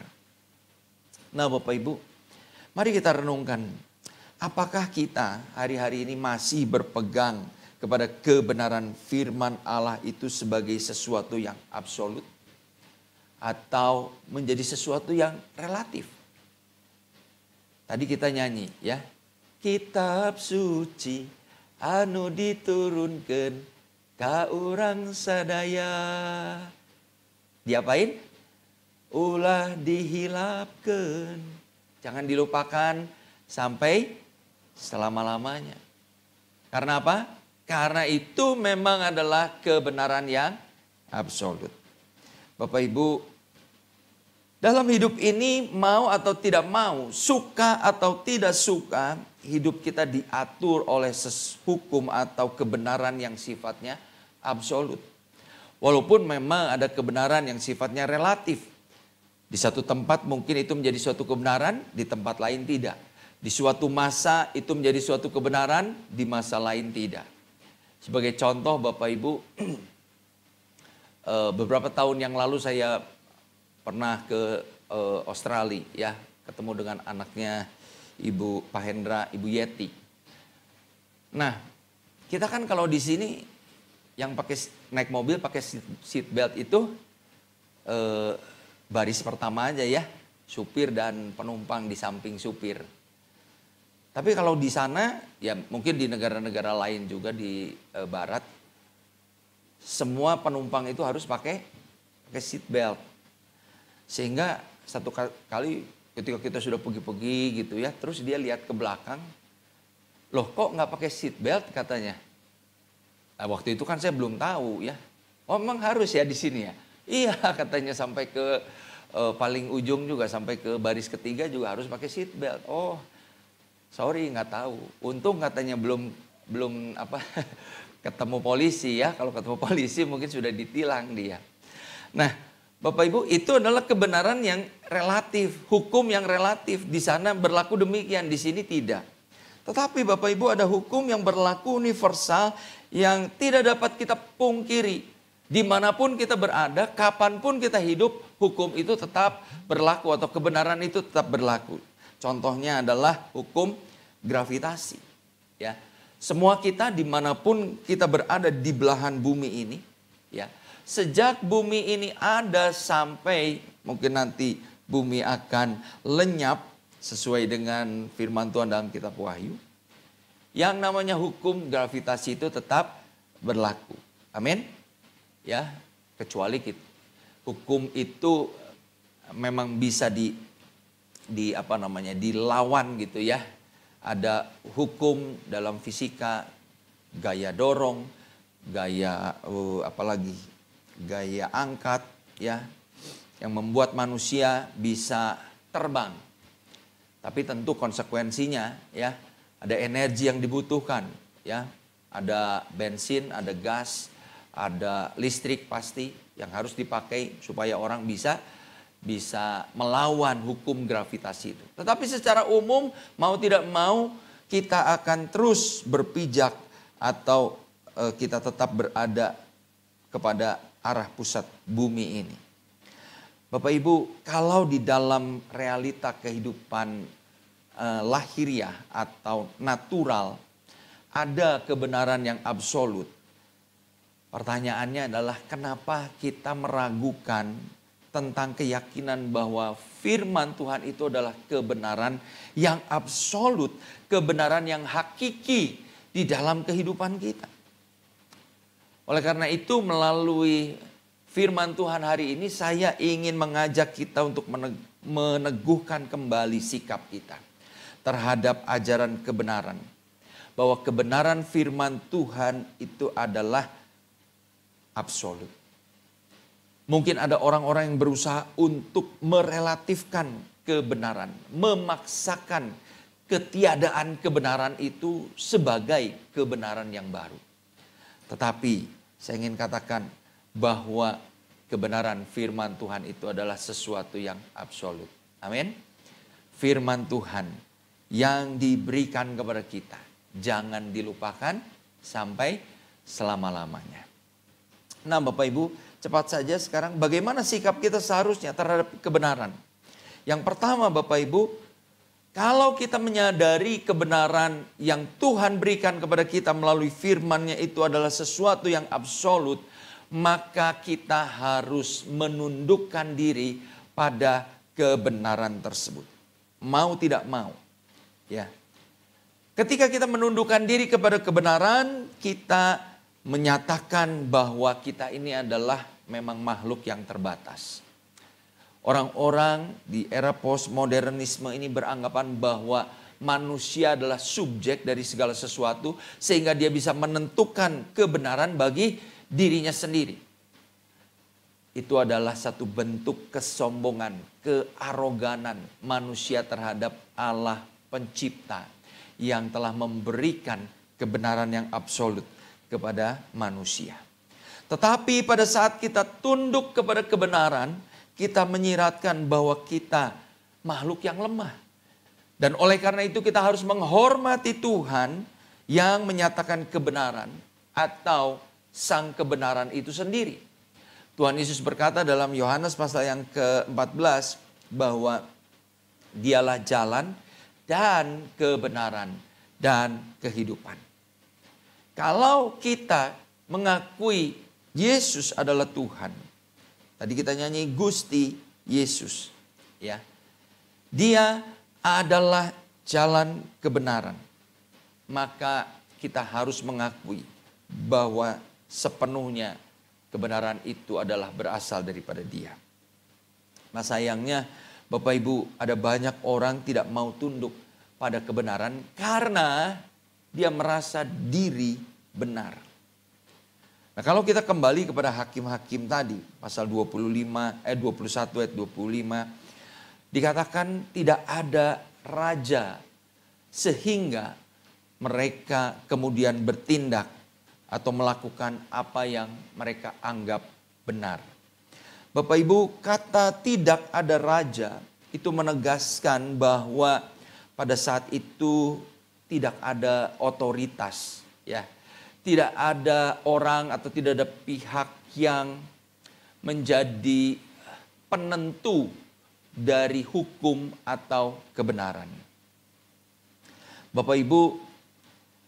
Nah Bapak Ibu, mari kita renungkan. Apakah kita hari-hari ini masih berpegang kepada kebenaran firman Allah itu sebagai sesuatu yang absolut? Atau menjadi sesuatu yang relatif? Tadi kita nyanyi, ya. Kitab suci anu diturunkan ka urang sadaya. Diapain? Ulah dihilapkeun. Jangan dilupakan sampai selama-lamanya. Karena apa? Karena itu memang adalah kebenaran yang absolut. Bapak Ibu, dalam hidup ini mau atau tidak mau, suka atau tidak suka, hidup kita diatur oleh hukum atau kebenaran yang sifatnya absolut. Walaupun memang ada kebenaran yang sifatnya relatif. Di satu tempat mungkin itu menjadi suatu kebenaran, di tempat lain tidak. Di suatu masa itu menjadi suatu kebenaran, di masa lain tidak. Sebagai contoh Bapak Ibu, beberapa tahun yang lalu saya pernah ke Australia, ya, ketemu dengan anaknya Ibu Pak Hendra, Ibu Yeti. Nah, kita kan kalau di sini yang pakai naik mobil pakai seat belt itu baris pertama aja, ya, supir dan penumpang di samping supir. Tapi kalau di sana, ya mungkin di negara-negara lain juga di barat, semua penumpang itu harus pakai seat belt. Sehingga satu kali ketika kita sudah pergi-pergi gitu ya, terus dia lihat ke belakang, loh kok nggak pakai seat belt katanya. Nah, waktu itu kan saya belum tahu ya. Oh memang harus ya di sini ya. Iya katanya sampai ke paling ujung juga, sampai ke baris ketiga juga harus pakai seat belt. Oh sorry nggak tahu. Untung katanya belum apa ketemu polisi ya. Kalau ketemu polisi mungkin sudah ditilang dia. Nah Bapak Ibu, itu adalah kebenaran yang relatif, hukum yang relatif. Di sana berlaku demikian, di sini tidak. Tetapi Bapak Ibu, ada hukum yang berlaku universal yang tidak dapat kita pungkiri. Dimanapun kita berada, kapanpun kita hidup, hukum itu tetap berlaku atau kebenaran itu tetap berlaku. Contohnya adalah hukum gravitasi. Ya, semua kita dimanapun kita berada di belahan bumi ini, ya, sejak bumi ini ada sampai mungkin nanti bumi akan lenyap sesuai dengan firman Tuhan dalam kitab Wahyu. Yang namanya hukum gravitasi itu tetap berlaku. Amin. Ya, kecuali hukum itu memang bisa dilawan gitu ya. Ada hukum dalam fisika, gaya dorong, gaya gaya angkat ya, yang membuat manusia bisa terbang. Tapi tentu konsekuensinya ya, ada energi yang dibutuhkan ya, ada bensin, ada gas, ada listrik pasti yang harus dipakai supaya orang bisa melawan hukum gravitasi itu. Tetapi secara umum mau tidak mau kita akan terus berpijak atau kita tetap berada kepada arah pusat bumi ini. Bapak Ibu, kalau di dalam realita kehidupan lahiriah atau natural ada kebenaran yang absolut, pertanyaannya adalah kenapa kita meragukan tentang keyakinan bahwa firman Tuhan itu adalah kebenaran yang absolut, kebenaran yang hakiki di dalam kehidupan kita. Oleh karena itu melalui firman Tuhan hari ini saya ingin mengajak kita untuk meneguhkan kembali sikap kita terhadap ajaran kebenaran. Bahwa kebenaran firman Tuhan itu adalah absolut. Mungkin ada orang-orang yang berusaha untuk merelatifkan kebenaran, memaksakan ketiadaan kebenaran itu sebagai kebenaran yang baru. Tetapi saya ingin katakan bahwa kebenaran firman Tuhan itu adalah sesuatu yang absolut. Amin. Firman Tuhan yang diberikan kepada kita jangan dilupakan sampai selama-lamanya. Nah Bapak Ibu, cepat saja sekarang bagaimana sikap kita seharusnya terhadap kebenaran. Yang pertama Bapak Ibu, kalau kita menyadari kebenaran yang Tuhan berikan kepada kita melalui firman-Nya itu adalah sesuatu yang absolut, maka kita harus menundukkan diri pada kebenaran tersebut. Mau tidak mau. Ya. Ketika kita menundukkan diri kepada kebenaran, kita menyatakan bahwa kita ini adalah memang makhluk yang terbatas. Orang-orang di era postmodernisme ini beranggapan bahwa manusia adalah subjek dari segala sesuatu sehingga dia bisa menentukan kebenaran bagi dirinya sendiri. Itu adalah satu bentuk kesombongan, kearoganan manusia terhadap Allah pencipta yang telah memberikan kebenaran yang absolut kepada manusia. Tetapi pada saat kita tunduk kepada kebenaran, kita menyiratkan bahwa kita makhluk yang lemah. Dan oleh karena itu kita harus menghormati Tuhan yang menyatakan kebenaran atau sang kebenaran itu sendiri. Tuhan Yesus berkata dalam Yohanes pasal yang ke-14 bahwa dialah jalan dan kebenaran dan kehidupan. Kalau kita mengakui Yesus adalah Tuhan. Tadi kita nyanyi Gusti Yesus, ya. Dia adalah jalan kebenaran, maka kita harus mengakui bahwa sepenuhnya kebenaran itu adalah berasal daripada Dia. Nah sayangnya Bapak Ibu, ada banyak orang tidak mau tunduk pada kebenaran karena dia merasa diri benar. Nah kalau kita kembali kepada hakim-hakim tadi, pasal 21 ayat 25, dikatakan tidak ada raja sehingga mereka kemudian bertindak atau melakukan apa yang mereka anggap benar. Bapak Ibu, kata tidak ada raja itu menegaskan bahwa pada saat itu tidak ada otoritas, ya. Tidak ada orang atau tidak ada pihak yang menjadi penentu dari hukum atau kebenaran. Bapak Ibu,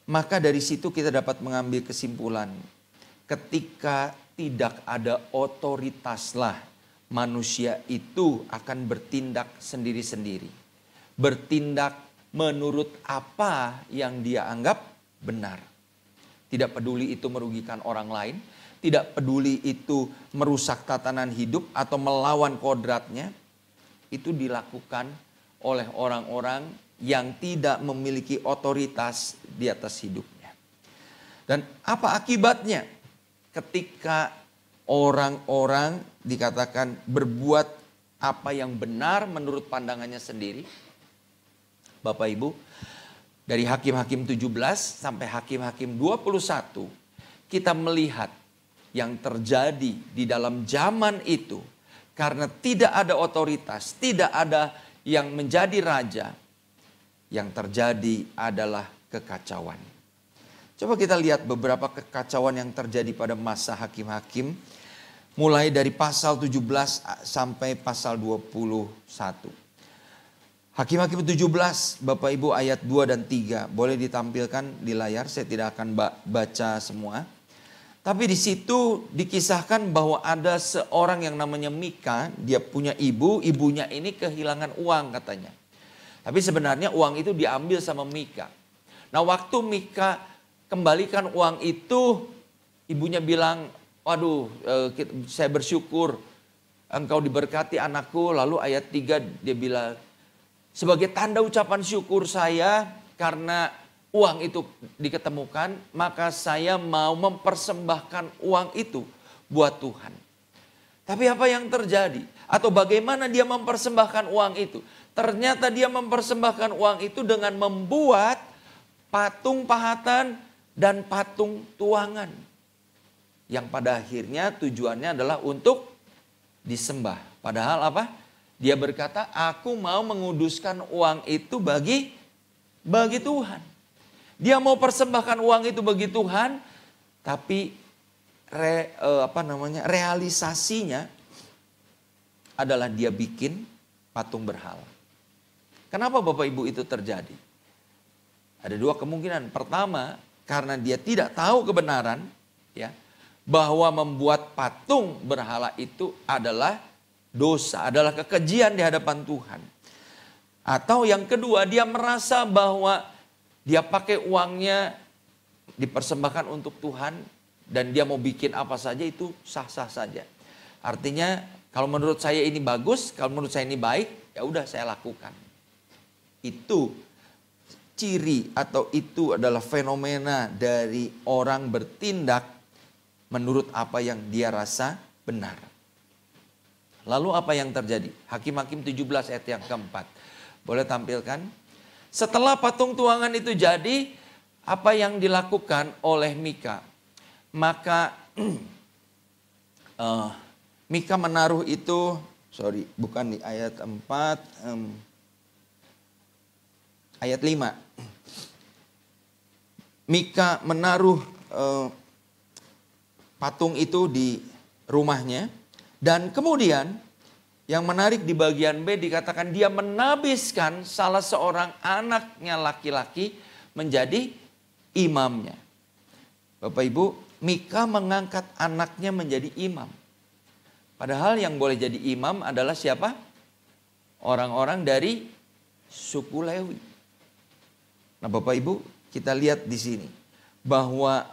maka dari situ kita dapat mengambil kesimpulan, ketika tidak ada otoritaslah manusia itu akan bertindak sendiri-sendiri. Bertindak menurut apa yang dia anggap benar. Tidak peduli itu merugikan orang lain, tidak peduli itu merusak tatanan hidup atau melawan kodratnya. Itu dilakukan oleh orang-orang yang tidak memiliki otoritas di atas hidupnya. Dan apa akibatnya ketika orang-orang dikatakan berbuat apa yang benar menurut pandangannya sendiri? Bapak Ibu, dari Hakim-Hakim 17 sampai Hakim-Hakim 21, kita melihat yang terjadi di dalam zaman itu. Karena tidak ada otoritas, tidak ada yang menjadi raja, yang terjadi adalah kekacauan. Coba kita lihat beberapa kekacauan yang terjadi pada masa hakim-hakim. Mulai dari pasal 17 sampai pasal 21. Hakim-hakim 17, Bapak Ibu, ayat 2 dan 3. Boleh ditampilkan di layar, saya tidak akan baca semua. Tapi di situ dikisahkan bahwa ada seorang yang namanya Mika. Dia punya ibu, ibunya ini kehilangan uang katanya. Tapi sebenarnya uang itu diambil sama Mika. Nah waktu Mika kembalikan uang itu, ibunya bilang, waduh saya bersyukur engkau diberkati anakku. Lalu ayat 3 dia bilang, sebagai tanda ucapan syukur saya karena uang itu diketemukan, maka saya mau mempersembahkan uang itu buat Tuhan. Tapi apa yang terjadi? Atau bagaimana dia mempersembahkan uang itu? Ternyata dia mempersembahkan uang itu dengan membuat patung pahatan dan patung tuangan. Yang pada akhirnya tujuannya adalah untuk disembah. Padahal apa? Dia berkata, aku mau menguduskan uang itu bagi Tuhan. Dia mau persembahkan uang itu bagi Tuhan, tapi realisasinya adalah dia bikin patung berhala. Kenapa Bapak Ibu itu terjadi? Ada dua kemungkinan. Pertama, karena dia tidak tahu kebenaran, ya, bahwa membuat patung berhala itu adalah dosa, adalah kekejian di hadapan Tuhan. Atau yang kedua, dia merasa bahwa dia pakai uangnya dipersembahkan untuk Tuhan dan dia mau bikin apa saja itu sah-sah saja. Artinya kalau menurut saya ini bagus, kalau menurut saya ini baik, ya udah saya lakukan. Itu ciri atau itu adalah fenomena dari orang bertindak menurut apa yang dia rasa benar. Lalu apa yang terjadi? Hakim-hakim 17 ayat yang keempat. Boleh tampilkan? Setelah patung tuangan itu jadi, apa yang dilakukan oleh Mika? Maka Mika menaruh itu, bukan di ayat 4, ayat 5. Mika menaruh patung itu di rumahnya. Dan kemudian yang menarik di bagian B dikatakan dia menabiskan salah seorang anaknya laki-laki menjadi imamnya. Bapak Ibu, Mika mengangkat anaknya menjadi imam. Padahal yang boleh jadi imam adalah siapa? Orang-orang dari suku Lewi. Nah Bapak Ibu, kita lihat di sini bahwa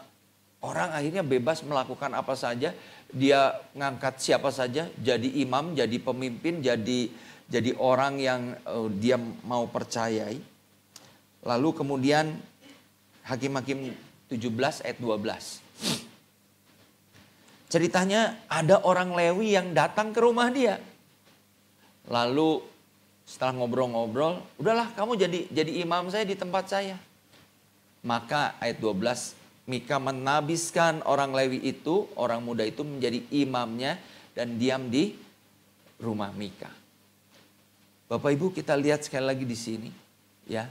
orang akhirnya bebas melakukan apa saja. Dia ngangkat siapa saja, jadi imam, jadi pemimpin, jadi orang yang dia mau percayai. Lalu kemudian Hakim-Hakim 17 ayat 12. Ceritanya ada orang Lewi yang datang ke rumah dia. Lalu setelah ngobrol-ngobrol, udahlah kamu jadi imam saya di tempat saya. Maka ayat 12, Mika menabiskan orang Lewi itu, orang muda itu menjadi imamnya dan diam di rumah Mika. Bapak Ibu, kita lihat sekali lagi di sini, ya.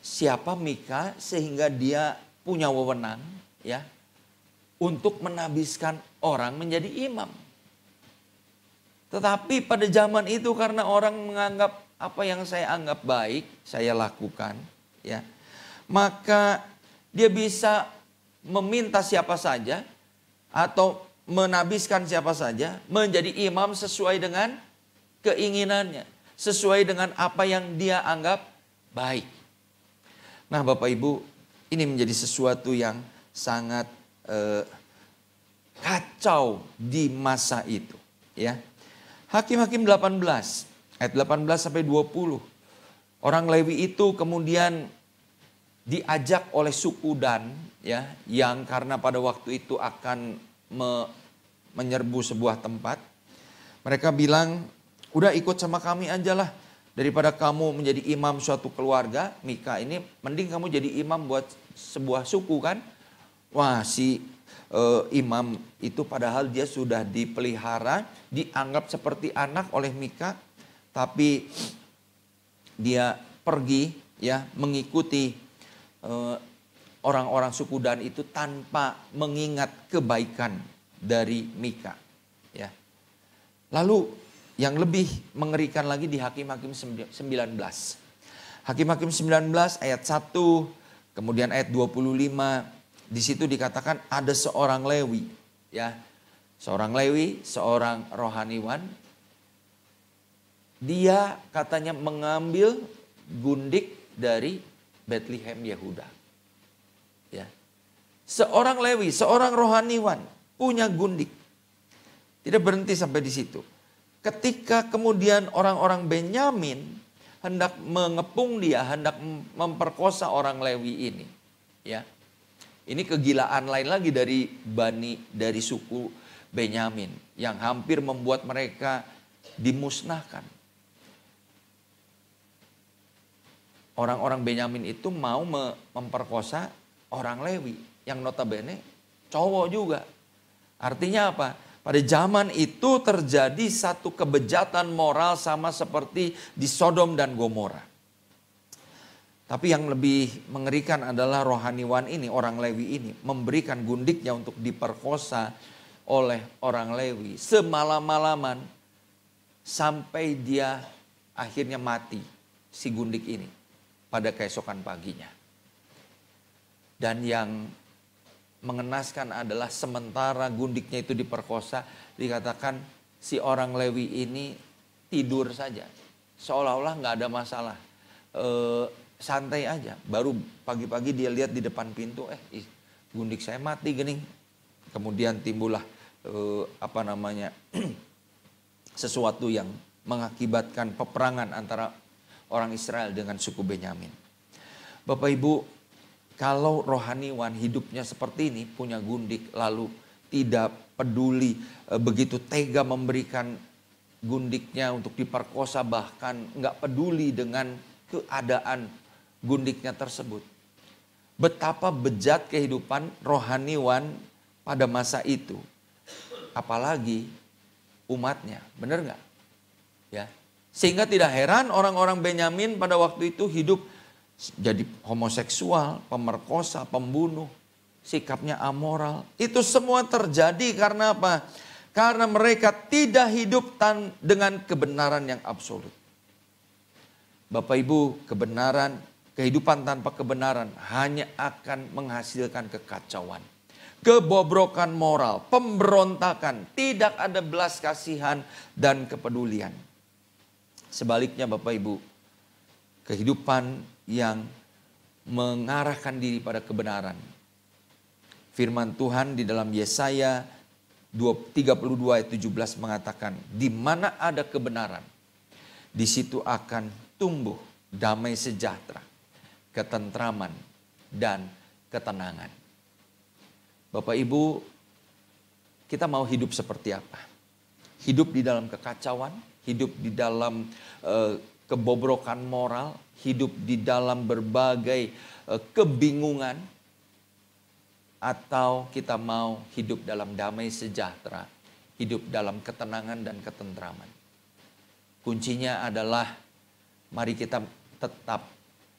Siapa Mika sehingga dia punya wewenang, ya, untuk menabiskan orang menjadi imam. Tetapi pada zaman itu karena orang menganggap apa yang saya anggap baik, saya lakukan, ya. Maka dia bisa meminta siapa saja atau menabiskan siapa saja menjadi imam sesuai dengan keinginannya, sesuai dengan apa yang dia anggap baik. Nah Bapak Ibu, ini menjadi sesuatu yang sangat kacau di masa itu, ya. Hakim-Hakim 18 ayat 18 sampai 20. Orang Lewi itu kemudian diajak oleh suku Dan, ya, yang karena pada waktu itu akan menyerbu sebuah tempat. Mereka bilang, udah ikut sama kami aja lah. Daripada kamu menjadi imam suatu keluarga, Mika ini mending kamu jadi imam buat sebuah suku kan. Wah si imam itu padahal dia sudah dipelihara, dianggap seperti anak oleh Mika. Tapi dia pergi, ya, mengikuti orang-orang suku Dan itu tanpa mengingat kebaikan dari Mika, ya. Lalu yang lebih mengerikan lagi di Hakim-Hakim 19. Hakim-Hakim 19 ayat 1, kemudian ayat 25, di situ dikatakan ada seorang Lewi, ya. Seorang Lewi, seorang rohaniwan. Dia katanya mengambil gundik dari Bethlehem Yehuda. Ya. Seorang Lewi, seorang rohaniwan punya gundik. Tidak berhenti sampai di situ. Ketika kemudian orang-orang Benyamin hendak mengepung dia, hendak memperkosa orang Lewi ini, ya. Ini kegilaan lain lagi dari suku Benyamin yang hampir membuat mereka dimusnahkan. Orang-orang Benyamin itu mau memperkosa orang Lewi yang notabene cowok juga. Artinya apa? Pada zaman itu terjadi satu kebejatan moral sama seperti di Sodom dan Gomora. Tapi yang lebih mengerikan adalah rohaniwan ini, orang Lewi ini, memberikan gundiknya untuk diperkosa oleh orang Lewi semalam-malaman sampai dia akhirnya mati, si gundik ini, pada keesokan paginya. Dan yang mengenaskan adalah sementara gundiknya itu diperkosa, dikatakan si orang Lewi ini tidur saja. Seolah-olah gak ada masalah. Santai aja. Baru pagi-pagi dia lihat di depan pintu, gundik saya mati gini. Kemudian timbullah sesuatu yang mengakibatkan peperangan antara orang Israel dengan suku Benyamin. Bapak Ibu, kalau rohaniwan hidupnya seperti ini, punya gundik, lalu tidak peduli, begitu tega memberikan gundiknya untuk diperkosa, bahkan nggak peduli dengan keadaan gundiknya tersebut. Betapa bejat kehidupan rohaniwan pada masa itu, apalagi umatnya, benar nggak? Ya. Sehingga tidak heran orang-orang Benyamin pada waktu itu hidup jadi homoseksual, pemerkosa, pembunuh, sikapnya amoral. Itu semua terjadi karena apa? Karena mereka tidak hidup dengan kebenaran yang absolut. Bapak Ibu, kehidupan tanpa kebenaran hanya akan menghasilkan kekacauan, kebobrokan moral, pemberontakan, tidak ada belas kasihan dan kepedulian. Sebaliknya Bapak Ibu, kehidupan yang mengarahkan diri pada kebenaran. Firman Tuhan di dalam Yesaya 32 ayat 17 mengatakan, di mana ada kebenaran, di situ akan tumbuh damai sejahtera, ketentraman, dan ketenangan. Bapak Ibu, kita mau hidup seperti apa? Hidup di dalam kekacauan, hidup di dalam kebobrokan moral, hidup di dalam berbagai kebingungan, atau kita mau hidup dalam damai sejahtera, hidup dalam ketenangan dan ketentraman. Kuncinya adalah mari kita tetap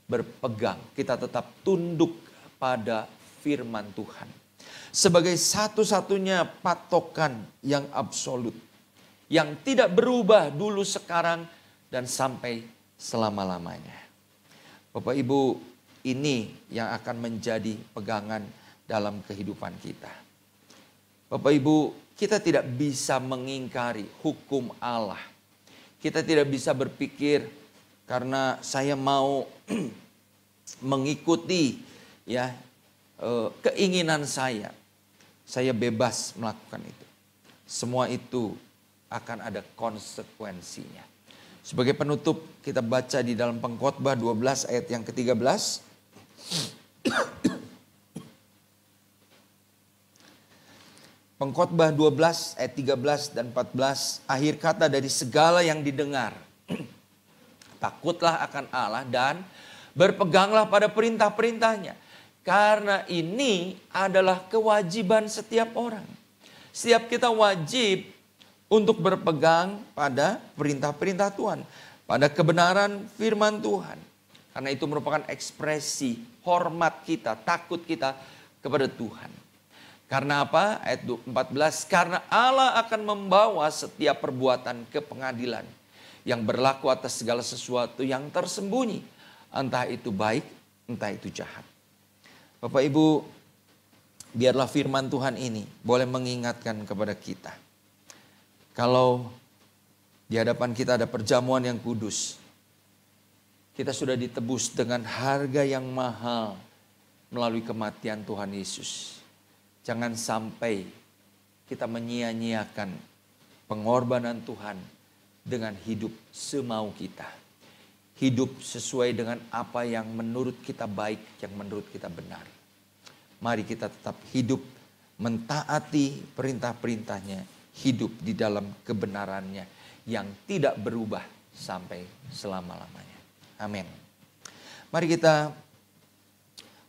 berpegang, kita tetap tunduk pada firman Tuhan sebagai satu-satunya patokan yang absolut, yang tidak berubah dulu, sekarang, dan sampai selama-lamanya. Bapak Ibu, ini yang akan menjadi pegangan dalam kehidupan kita. Bapak Ibu, kita tidak bisa mengingkari hukum Allah. Kita tidak bisa berpikir karena saya mau mengikuti keinginan saya bebas melakukan itu. Semua itu akan ada konsekuensinya. Sebagai penutup, kita baca di dalam Pengkhotbah 12 ayat yang ke-13. Pengkhotbah 12 ayat 13 dan 14, akhir kata dari segala yang didengar. Takutlah akan Allah dan berpeganglah pada perintah-perintahnya. Karena ini adalah kewajiban setiap orang. Setiap kita wajib untuk berpegang pada perintah-perintah Tuhan, pada kebenaran firman Tuhan. Karena itu merupakan ekspresi hormat kita, takut kita kepada Tuhan. Karena apa? Ayat 14, karena Allah akan membawa setiap perbuatan ke pengadilan yang berlaku atas segala sesuatu yang tersembunyi, entah itu baik, entah itu jahat. Bapak Ibu, biarlah firman Tuhan ini boleh mengingatkan kepada kita. Kalau di hadapan kita ada perjamuan yang kudus, kita sudah ditebus dengan harga yang mahal melalui kematian Tuhan Yesus. Jangan sampai kita menyia-nyiakan pengorbanan Tuhan dengan hidup semau kita. Hidup sesuai dengan apa yang menurut kita baik, yang menurut kita benar. Mari kita tetap hidup mentaati perintah-perintahnya, hidup di dalam kebenarannya yang tidak berubah sampai selama-lamanya. Amin. Mari kita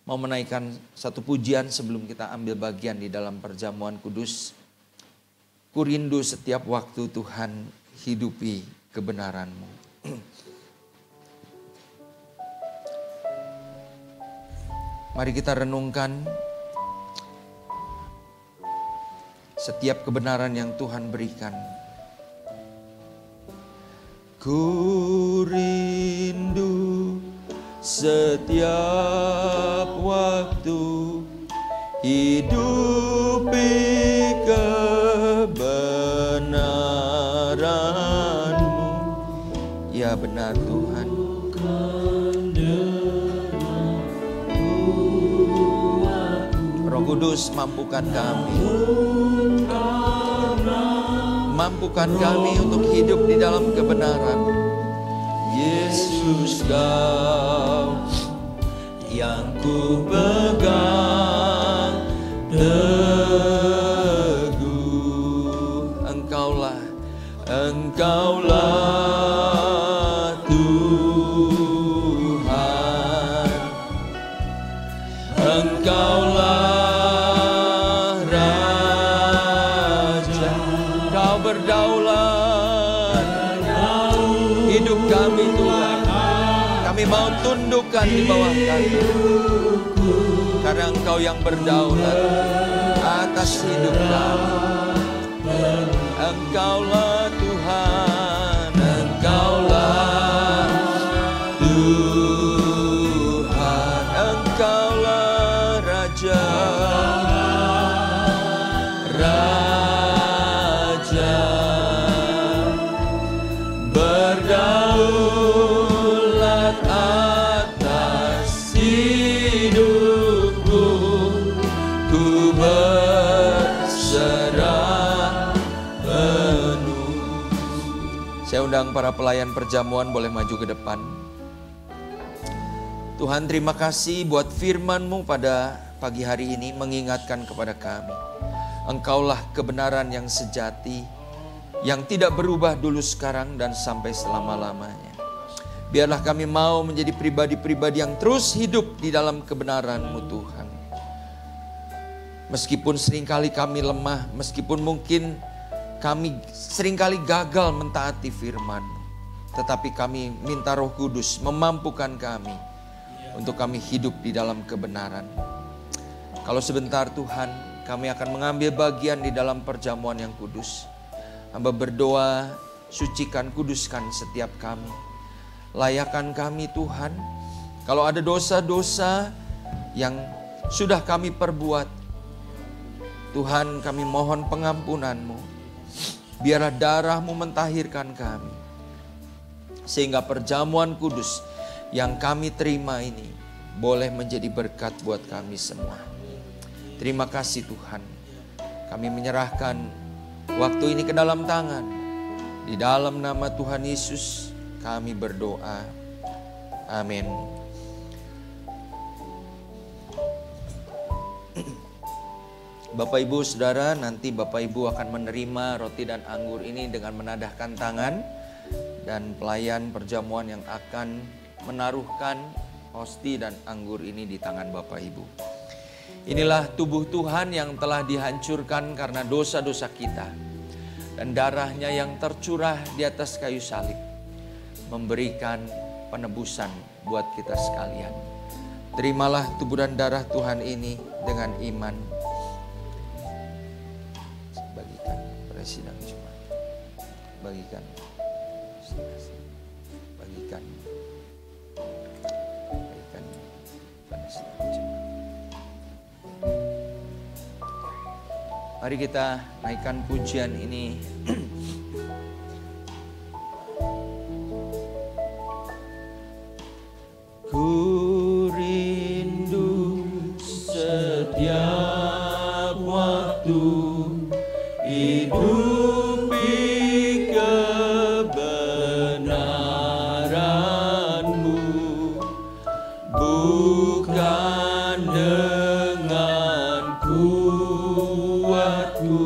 mau menaikkan satu pujian sebelum kita ambil bagian di dalam perjamuan kudus. Ku rindu setiap waktu Tuhan, hidupi kebenaran-Mu. Mari kita renungkan setiap kebenaran yang Tuhan berikan. Ku rindu setiap waktu hidupi kebenaran-Mu. Ya benar Tuhan. Roh Kudus, mampukan kami. Mampukan kami untuk hidup di dalam kebenaran. Yesus, Kau yang ku pegang teguh. Engkaulah Tuhan. Engkaulah Raja. Kau berdaulat hidup kami Tuhan. Kami mau tundukkan di bawah kaki. Karena Engkau yang berdaulat atas hidup kami. Engkaulah Tuhan, Engkaulah Tuhan, Engkaulah Raja, Raja berdaulat atas undang para pelayan perjamuan boleh maju ke depan. Tuhan, terima kasih buat firman-Mu pada pagi hari ini mengingatkan kepada kami. Engkaulah kebenaran yang sejati, yang tidak berubah dulu, sekarang, dan sampai selama-lamanya. Biarlah kami mau menjadi pribadi-pribadi yang terus hidup di dalam kebenaran-Mu Tuhan. Meskipun seringkali kami lemah, meskipun mungkin kami seringkali gagal mentaati firman-Mu, tetapi kami minta Roh Kudus memampukan kami untuk kami hidup di dalam kebenaran. Kalau sebentar Tuhan, kami akan mengambil bagian di dalam perjamuan yang kudus. Hamba berdoa, sucikan, kuduskan setiap kami. Layakan kami Tuhan. Kalau ada dosa-dosa yang sudah kami perbuat, Tuhan, kami mohon pengampunan-Mu. Biarlah darah-Mu mentahirkan kami. Sehingga perjamuan kudus yang kami terima ini boleh menjadi berkat buat kami semua. Terima kasih Tuhan. Kami menyerahkan waktu ini ke dalam tangan. Di dalam nama Tuhan Yesus kami berdoa. Amin. Bapak Ibu Saudara, nanti Bapak Ibu akan menerima roti dan anggur ini dengan menadahkan tangan. Dan pelayan perjamuan yang akan menaruhkan hosti dan anggur ini di tangan Bapak Ibu. Inilah tubuh Tuhan yang telah dihancurkan karena dosa-dosa kita. Dan darahnya yang tercurah di atas kayu salib memberikan penebusan buat kita sekalian. Terimalah tubuh dan darah Tuhan ini dengan iman. Bagikan pada sidang Jumat. Bagikan. Bagikan. Bagikan pada sidang Jumat. Mari kita naikkan pujian ini. Ku rindu setiap waktu hidupi kebenaran-Mu, bukan dengan kuatku,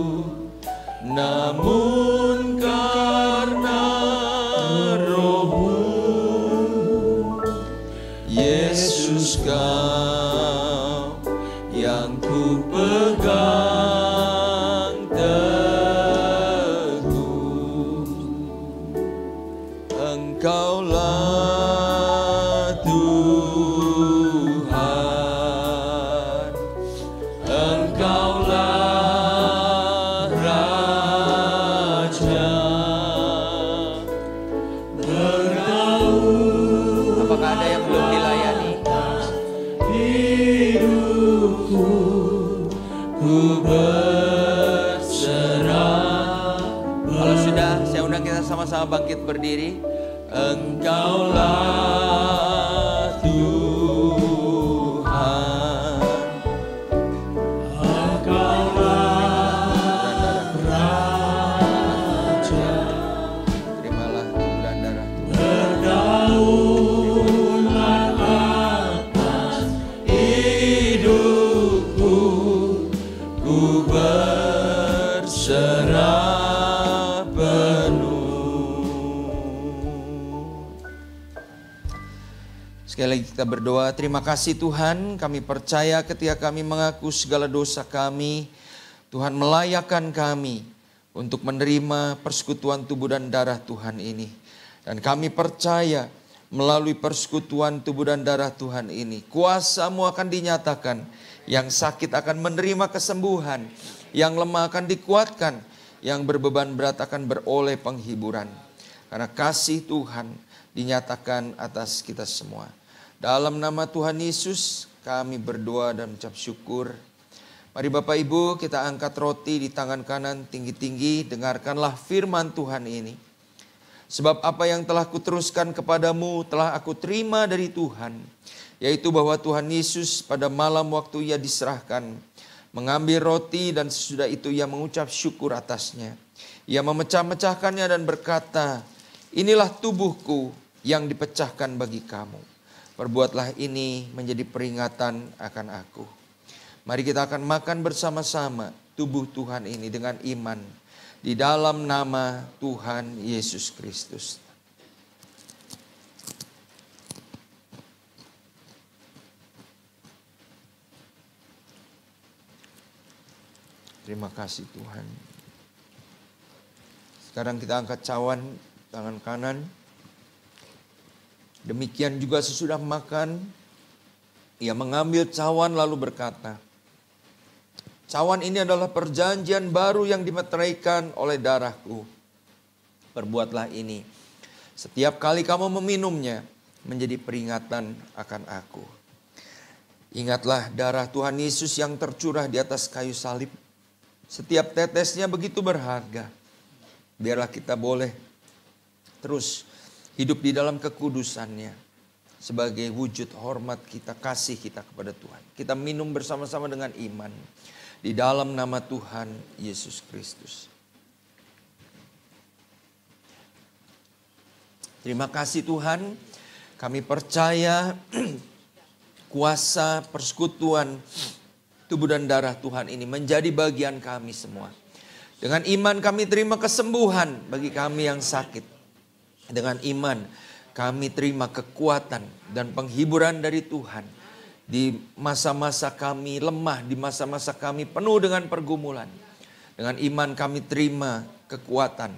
namun karena Roh-Mu. Yesus, Kau yang ku pegang teguh. Engkaulah Tuhan, Engkaulah Raja. Apakah ada yang belum dilayani? Hidupku ku berserah. Kalau sudah, saya undang kita sama-sama bangkit berdiri. Engkaulah Tuhan, Engkaulah Raja. Terimalah tubuh dan darah Tuhan. Pergaulan atas hidupku, ku berserah penuh. Sekali lagi kita berdoa, terima kasih Tuhan, kami percaya ketika kami mengaku segala dosa kami, Tuhan melayakkan kami untuk menerima persekutuan tubuh dan darah Tuhan ini. Dan kami percaya melalui persekutuan tubuh dan darah Tuhan ini, kuasa-Mu akan dinyatakan, yang sakit akan menerima kesembuhan, yang lemah akan dikuatkan, yang berbeban berat akan beroleh penghiburan. Karena kasih Tuhan dinyatakan atas kita semua. Dalam nama Tuhan Yesus kami berdoa dan mengucap syukur. Mari Bapak Ibu kita angkat roti di tangan kanan tinggi-tinggi. Dengarkanlah firman Tuhan ini. Sebab apa yang telah kuteruskan kepadamu telah aku terima dari Tuhan. Yaitu bahwa Tuhan Yesus pada malam waktu Ia diserahkan mengambil roti dan sesudah itu Ia mengucap syukur atasnya. Ia memecah-mecahkannya dan berkata, Inilah tubuhku yang dipecahkan bagi kamu. Perbuatlah ini menjadi peringatan akan aku. Mari kita akan makan bersama-sama tubuh Tuhan ini dengan iman di dalam nama Tuhan Yesus Kristus. Terima kasih Tuhan. Sekarang kita angkat cawan tangan kanan. Demikian juga sesudah makan, ia mengambil cawan lalu berkata, cawan ini adalah perjanjian baru yang dimeteraikan oleh darahku. Perbuatlah ini setiap kali kamu meminumnya menjadi peringatan akan aku. Ingatlah darah Tuhan Yesus yang tercurah di atas kayu salib. Setiap tetesnya begitu berharga. Biarlah kita boleh terus hidup di dalam kekudusannya sebagai wujud hormat kita, kasih kita kepada Tuhan. Kita minum bersama-sama dengan iman di dalam nama Tuhan Yesus Kristus. Terima kasih Tuhan, kami percaya kuasa persekutuan tubuh dan darah Tuhan ini menjadi bagian kami semua. Dengan iman kami terima kesembuhan bagi kami yang sakit. Dengan iman kami terima kekuatan dan penghiburan dari Tuhan. Di masa-masa kami lemah, di masa-masa kami penuh dengan pergumulan. Dengan iman kami terima kekuatan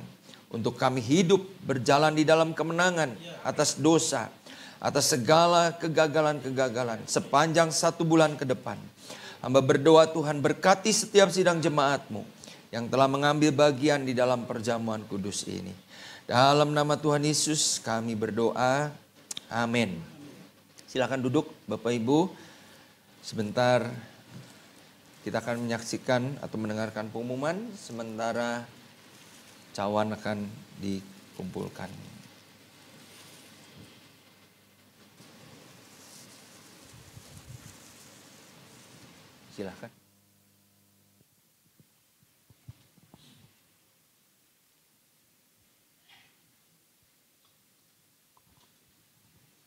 untuk kami hidup berjalan di dalam kemenangan atas dosa, atas segala kegagalan-kegagalan sepanjang 1 bulan ke depan. Hamba berdoa Tuhan berkati setiap sidang jemaat-Mu yang telah mengambil bagian di dalam perjamuan kudus ini. Dalam nama Tuhan Yesus kami berdoa. Amin. Silakan duduk Bapak Ibu. Sebentar kita akan menyaksikan atau mendengarkan pengumuman sementara cawan akan dikumpulkan. Silakan.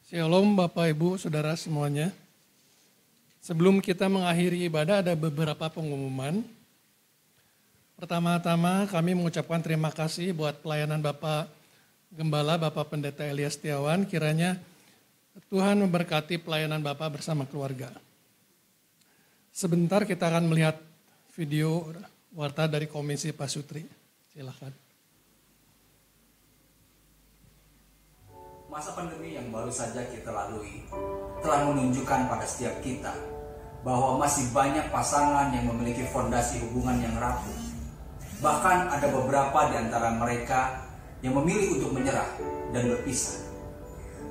Shalom Bapak Ibu Saudara semuanya. Sebelum kita mengakhiri ibadah ada beberapa pengumuman. Pertama-tama kami mengucapkan terima kasih buat pelayanan Bapak Gembala, Bapak Pendeta Elias Setiawan. Kiranya Tuhan memberkati pelayanan Bapak bersama keluarga. Sebentar kita akan melihat video warta dari Komisi Pasutri. Silakan. Masa pandemi yang baru saja kita lalui telah menunjukkan pada setiap kita bahwa masih banyak pasangan yang memiliki fondasi hubungan yang rapuh. Bahkan ada beberapa di antara mereka yang memilih untuk menyerah dan berpisah.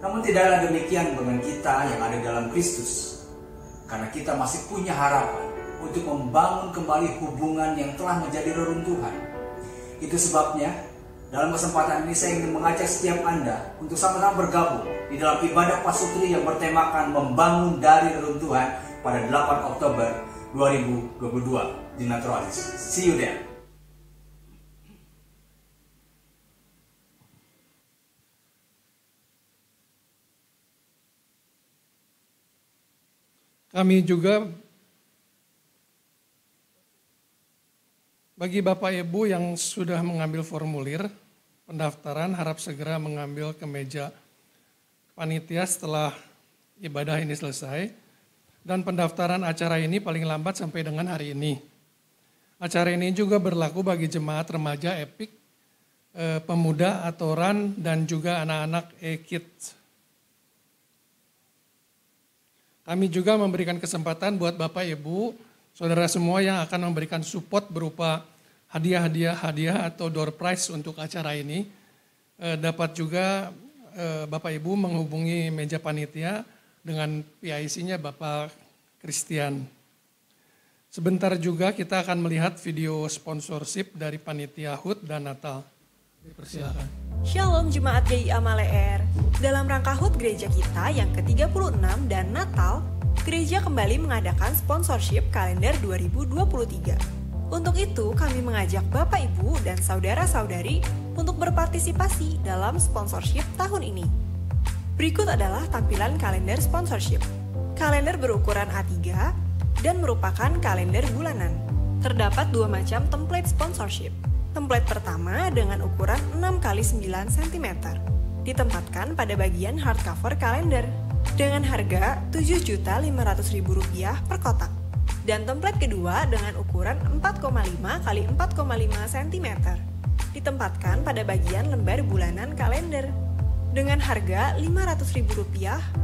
Namun tidaklah demikian dengan kita yang ada dalam Kristus. Karena kita masih punya harapan untuk membangun kembali hubungan yang telah menjadi reruntuhan. Itu sebabnya dalam kesempatan ini saya ingin mengajak setiap Anda untuk sama-sama bergabung di dalam ibadah pasutri yang bertemakan membangun dari reruntuhan pada 8 Oktober 2022 di Naturalis. See you there. Kami juga bagi Bapak Ibu yang sudah mengambil formulir pendaftaran harap segera mengambil kemeja panitia setelah ibadah ini selesai. Dan pendaftaran acara ini paling lambat sampai dengan hari ini. Acara ini juga berlaku bagi jemaat remaja EPIK, pemuda Atoran, dan juga anak-anak E-Kids. Kami juga memberikan kesempatan buat Bapak Ibu, saudara semua yang akan memberikan support berupa hadiah atau door prize untuk acara ini. Dapat juga Bapak Ibu menghubungi meja panitia dengan PIC-nya Bapak Christian. Sebentar juga kita akan melihat video sponsorship dari panitia HUT dan Natal. Persilakan. Shalom Jemaat GIA Maleer. Dalam rangka HUT gereja kita yang ke-36 dan Natal, gereja kembali mengadakan sponsorship kalender 2023. Untuk itu, kami mengajak Bapak, Ibu, dan saudara-saudari untuk berpartisipasi dalam sponsorship tahun ini. Berikut adalah tampilan kalender sponsorship. Kalender berukuran A3 dan merupakan kalender bulanan. Terdapat 2 macam template sponsorship. Template pertama dengan ukuran 6x9 cm. Ditempatkan pada bagian hardcover kalender dengan harga Rp7.500.000 per kotak. Dan template kedua dengan ukuran 4,5x4,5 cm. Ditempatkan pada bagian lembar bulanan kalender dengan harga Rp500.000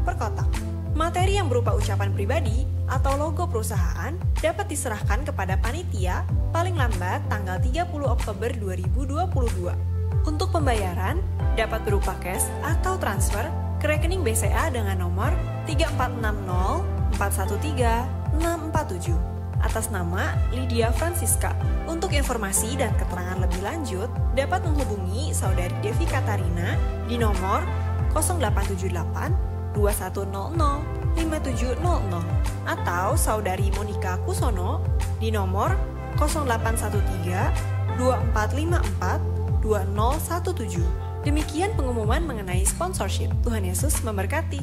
per kotak. Materi yang berupa ucapan pribadi atau logo perusahaan dapat diserahkan kepada panitia paling lambat tanggal 30 Oktober 2022. Untuk pembayaran dapat berupa cash atau transfer ke rekening BCA dengan nomor 3460413647 atas nama Lydia Francisca. Untuk informasi dan keterangan lebih lanjut dapat menghubungi Saudari Devi Katarina di nomor 0878 2100 5700 atau Saudari Monica Kusono di nomor 0813 2454 2017. Demikian pengumuman mengenai sponsorship. Tuhan Yesus memberkati.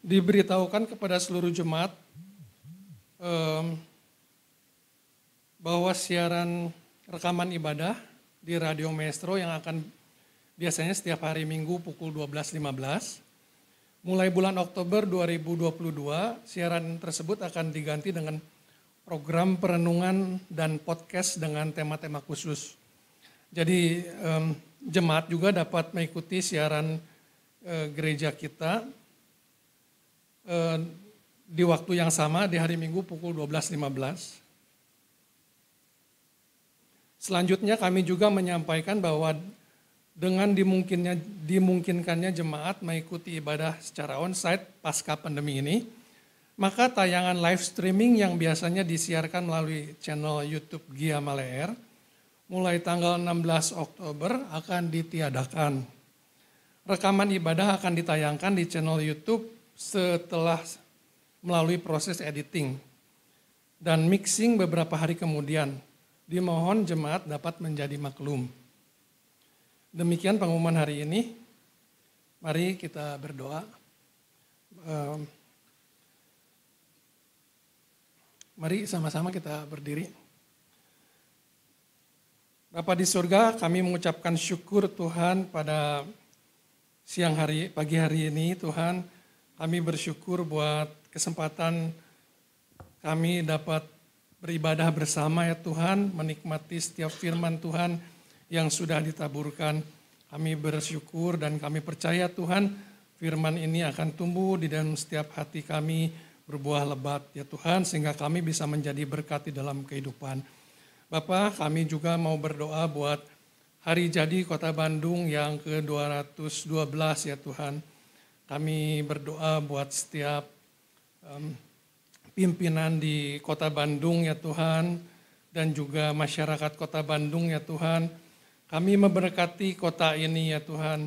Diberitahukan kepada seluruh jemaat bahwa siaran rekaman ibadah di Radio Maestro yang akan biasanya setiap hari Minggu pukul 12.15, mulai bulan Oktober 2022, siaran tersebut akan diganti dengan program perenungan dan podcast dengan tema-tema khusus. Jadi jemaat juga dapat mengikuti siaran gereja kita di waktu yang sama di hari Minggu pukul 12.15. Selanjutnya kami juga menyampaikan bahwa dengan dimungkinkannya jemaat mengikuti ibadah secara onsite pasca pandemi ini, maka tayangan live streaming yang biasanya disiarkan melalui channel YouTube Gia Maleer mulai tanggal 16 Oktober akan ditiadakan. Rekaman ibadah akan ditayangkan di channel YouTube setelah melalui proses editing dan mixing beberapa hari kemudian. Dimohon jemaat dapat menjadi maklum. Demikian pengumuman hari ini. Mari kita berdoa. Mari sama-sama kita berdiri. Bapa di surga, kami mengucapkan syukur Tuhan pada pagi hari ini Tuhan. Kami bersyukur buat kesempatan kami dapat beribadah bersama ya Tuhan, menikmati setiap firman Tuhan yang sudah ditaburkan. Kami bersyukur dan kami percaya Tuhan, firman ini akan tumbuh di dalam setiap hati kami, berbuah lebat ya Tuhan, sehingga kami bisa menjadi berkat di dalam kehidupan. Bapa, kami juga mau berdoa buat hari jadi Kota Bandung yang ke-212 ya Tuhan. Kami berdoa buat setiap pimpinan di Kota Bandung ya Tuhan, dan juga masyarakat Kota Bandung ya Tuhan. Kami memberkati kota ini ya Tuhan.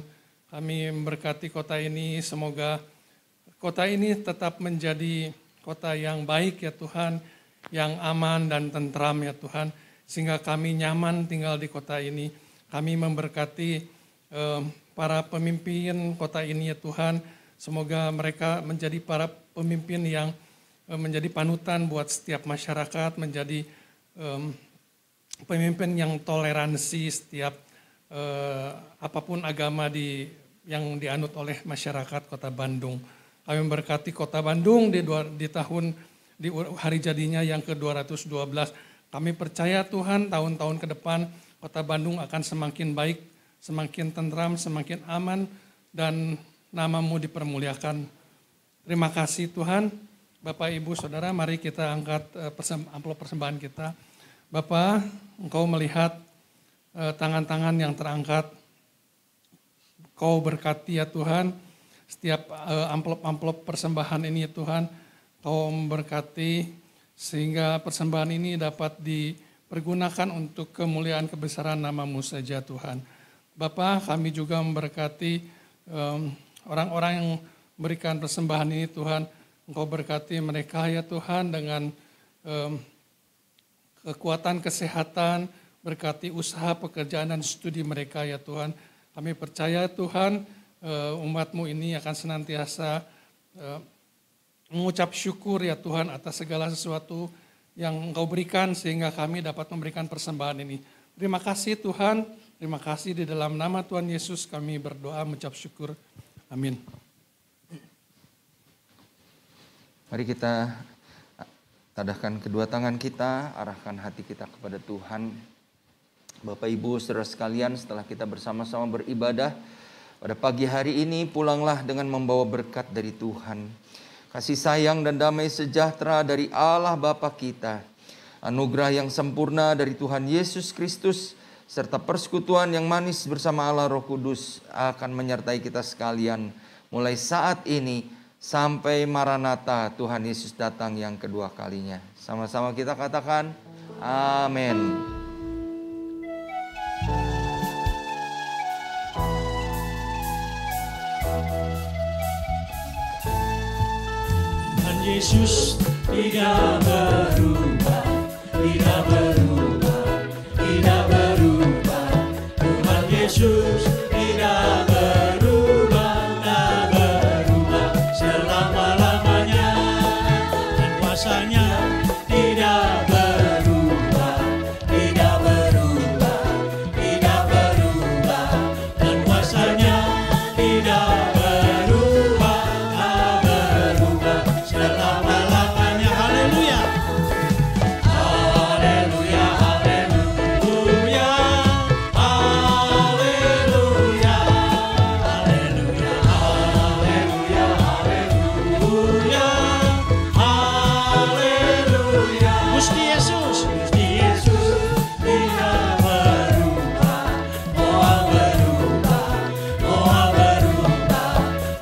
Kami memberkati kota ini, semoga kota ini tetap menjadi kota yang baik ya Tuhan, yang aman dan tentram ya Tuhan, sehingga kami nyaman tinggal di kota ini. Kami memberkati para pemimpin kota ini ya Tuhan, semoga mereka menjadi para pemimpin yang menjadi panutan buat setiap masyarakat, menjadi pemimpin yang toleransi setiap apapun agama yang dianut oleh masyarakat Kota Bandung. Kami memberkati Kota Bandung di hari jadinya yang ke-212. Kami percaya Tuhan tahun-tahun ke depan Kota Bandung akan semakin baik, semakin tentram, semakin aman, dan nama-Mu dipermuliakan. Terima kasih Tuhan. Bapak, Ibu, Saudara, mari kita angkat amplop persembahan kita. Bapak, Engkau melihat tangan-tangan yang terangkat. Kau berkati ya Tuhan, setiap amplop-amplop persembahan ini ya Tuhan, Kau memberkati sehingga persembahan ini dapat dipergunakan untuk kemuliaan kebesaran nama-Mu saja Tuhan. Bapak, kami juga memberkati orang-orang yang memberikan persembahan ini Tuhan. Engkau berkati mereka ya Tuhan dengan kekuatan kesehatan, berkati usaha, pekerjaan, dan studi mereka ya Tuhan. Kami percaya Tuhan umat-Mu ini akan senantiasa mengucap syukur ya Tuhan atas segala sesuatu yang Engkau berikan sehingga kami dapat memberikan persembahan ini. Terima kasih Tuhan, terima kasih di dalam nama Tuhan Yesus kami berdoa mengucap syukur. Amin. Mari kita tadahkan kedua tangan kita, arahkan hati kita kepada Tuhan. Bapak Ibu saudara sekalian, setelah kita bersama-sama beribadah pada pagi hari ini, pulanglah dengan membawa berkat dari Tuhan. Kasih sayang dan damai sejahtera dari Allah Bapa kita, anugerah yang sempurna dari Tuhan Yesus Kristus, serta persekutuan yang manis bersama Allah Roh Kudus akan menyertai kita sekalian mulai saat ini sampai Maranatha, Tuhan Yesus datang yang kedua kalinya. Sama-sama kita katakan, amin. Tuhan Yesus tidak berubah, tidak berubah, tidak berubah. Tuhan Yesus tidak berubah, tidak berubah selama-lamanya. Dan kuasanya tidak berubah, tidak berubah, tidak berubah. Dan kuasanya tidak berubah, tak berubah selama-lamanya. Haleluya. Haleluya, haleluya, haleluya, haleluya, haleluya, haleluya, haleluya. Gusti Yesus, Gusti Yesus tidak berubah, Moa berubah, Moa berubah.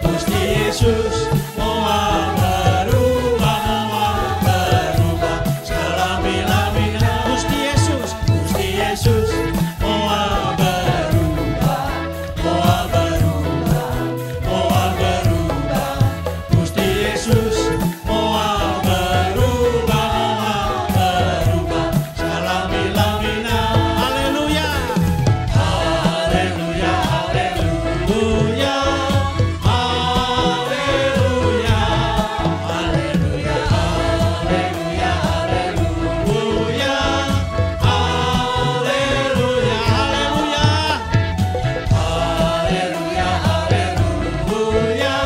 Gusti Yesus Moa berubah, Moa berubah selama-lamanya. Gusti Yesus, Gusti Yesus Moa berubah, Moa berubah, Moa berubah. Gusti Yesus Moa berubah, Moa berubah selama-lamanya. Haleluya. Haleluya, haleluya, haleluya, haleluya, haleluya, haleluya, haleluya, haleluya, haleluya,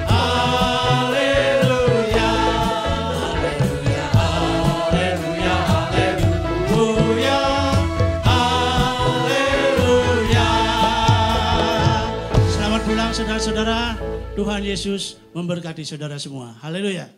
haleluya, haleluya, haleluya, haleluya, haleluya, haleluya. Selamat pulang saudara-saudara. Tuhan Yesus memberkati saudara semua. Haleluya.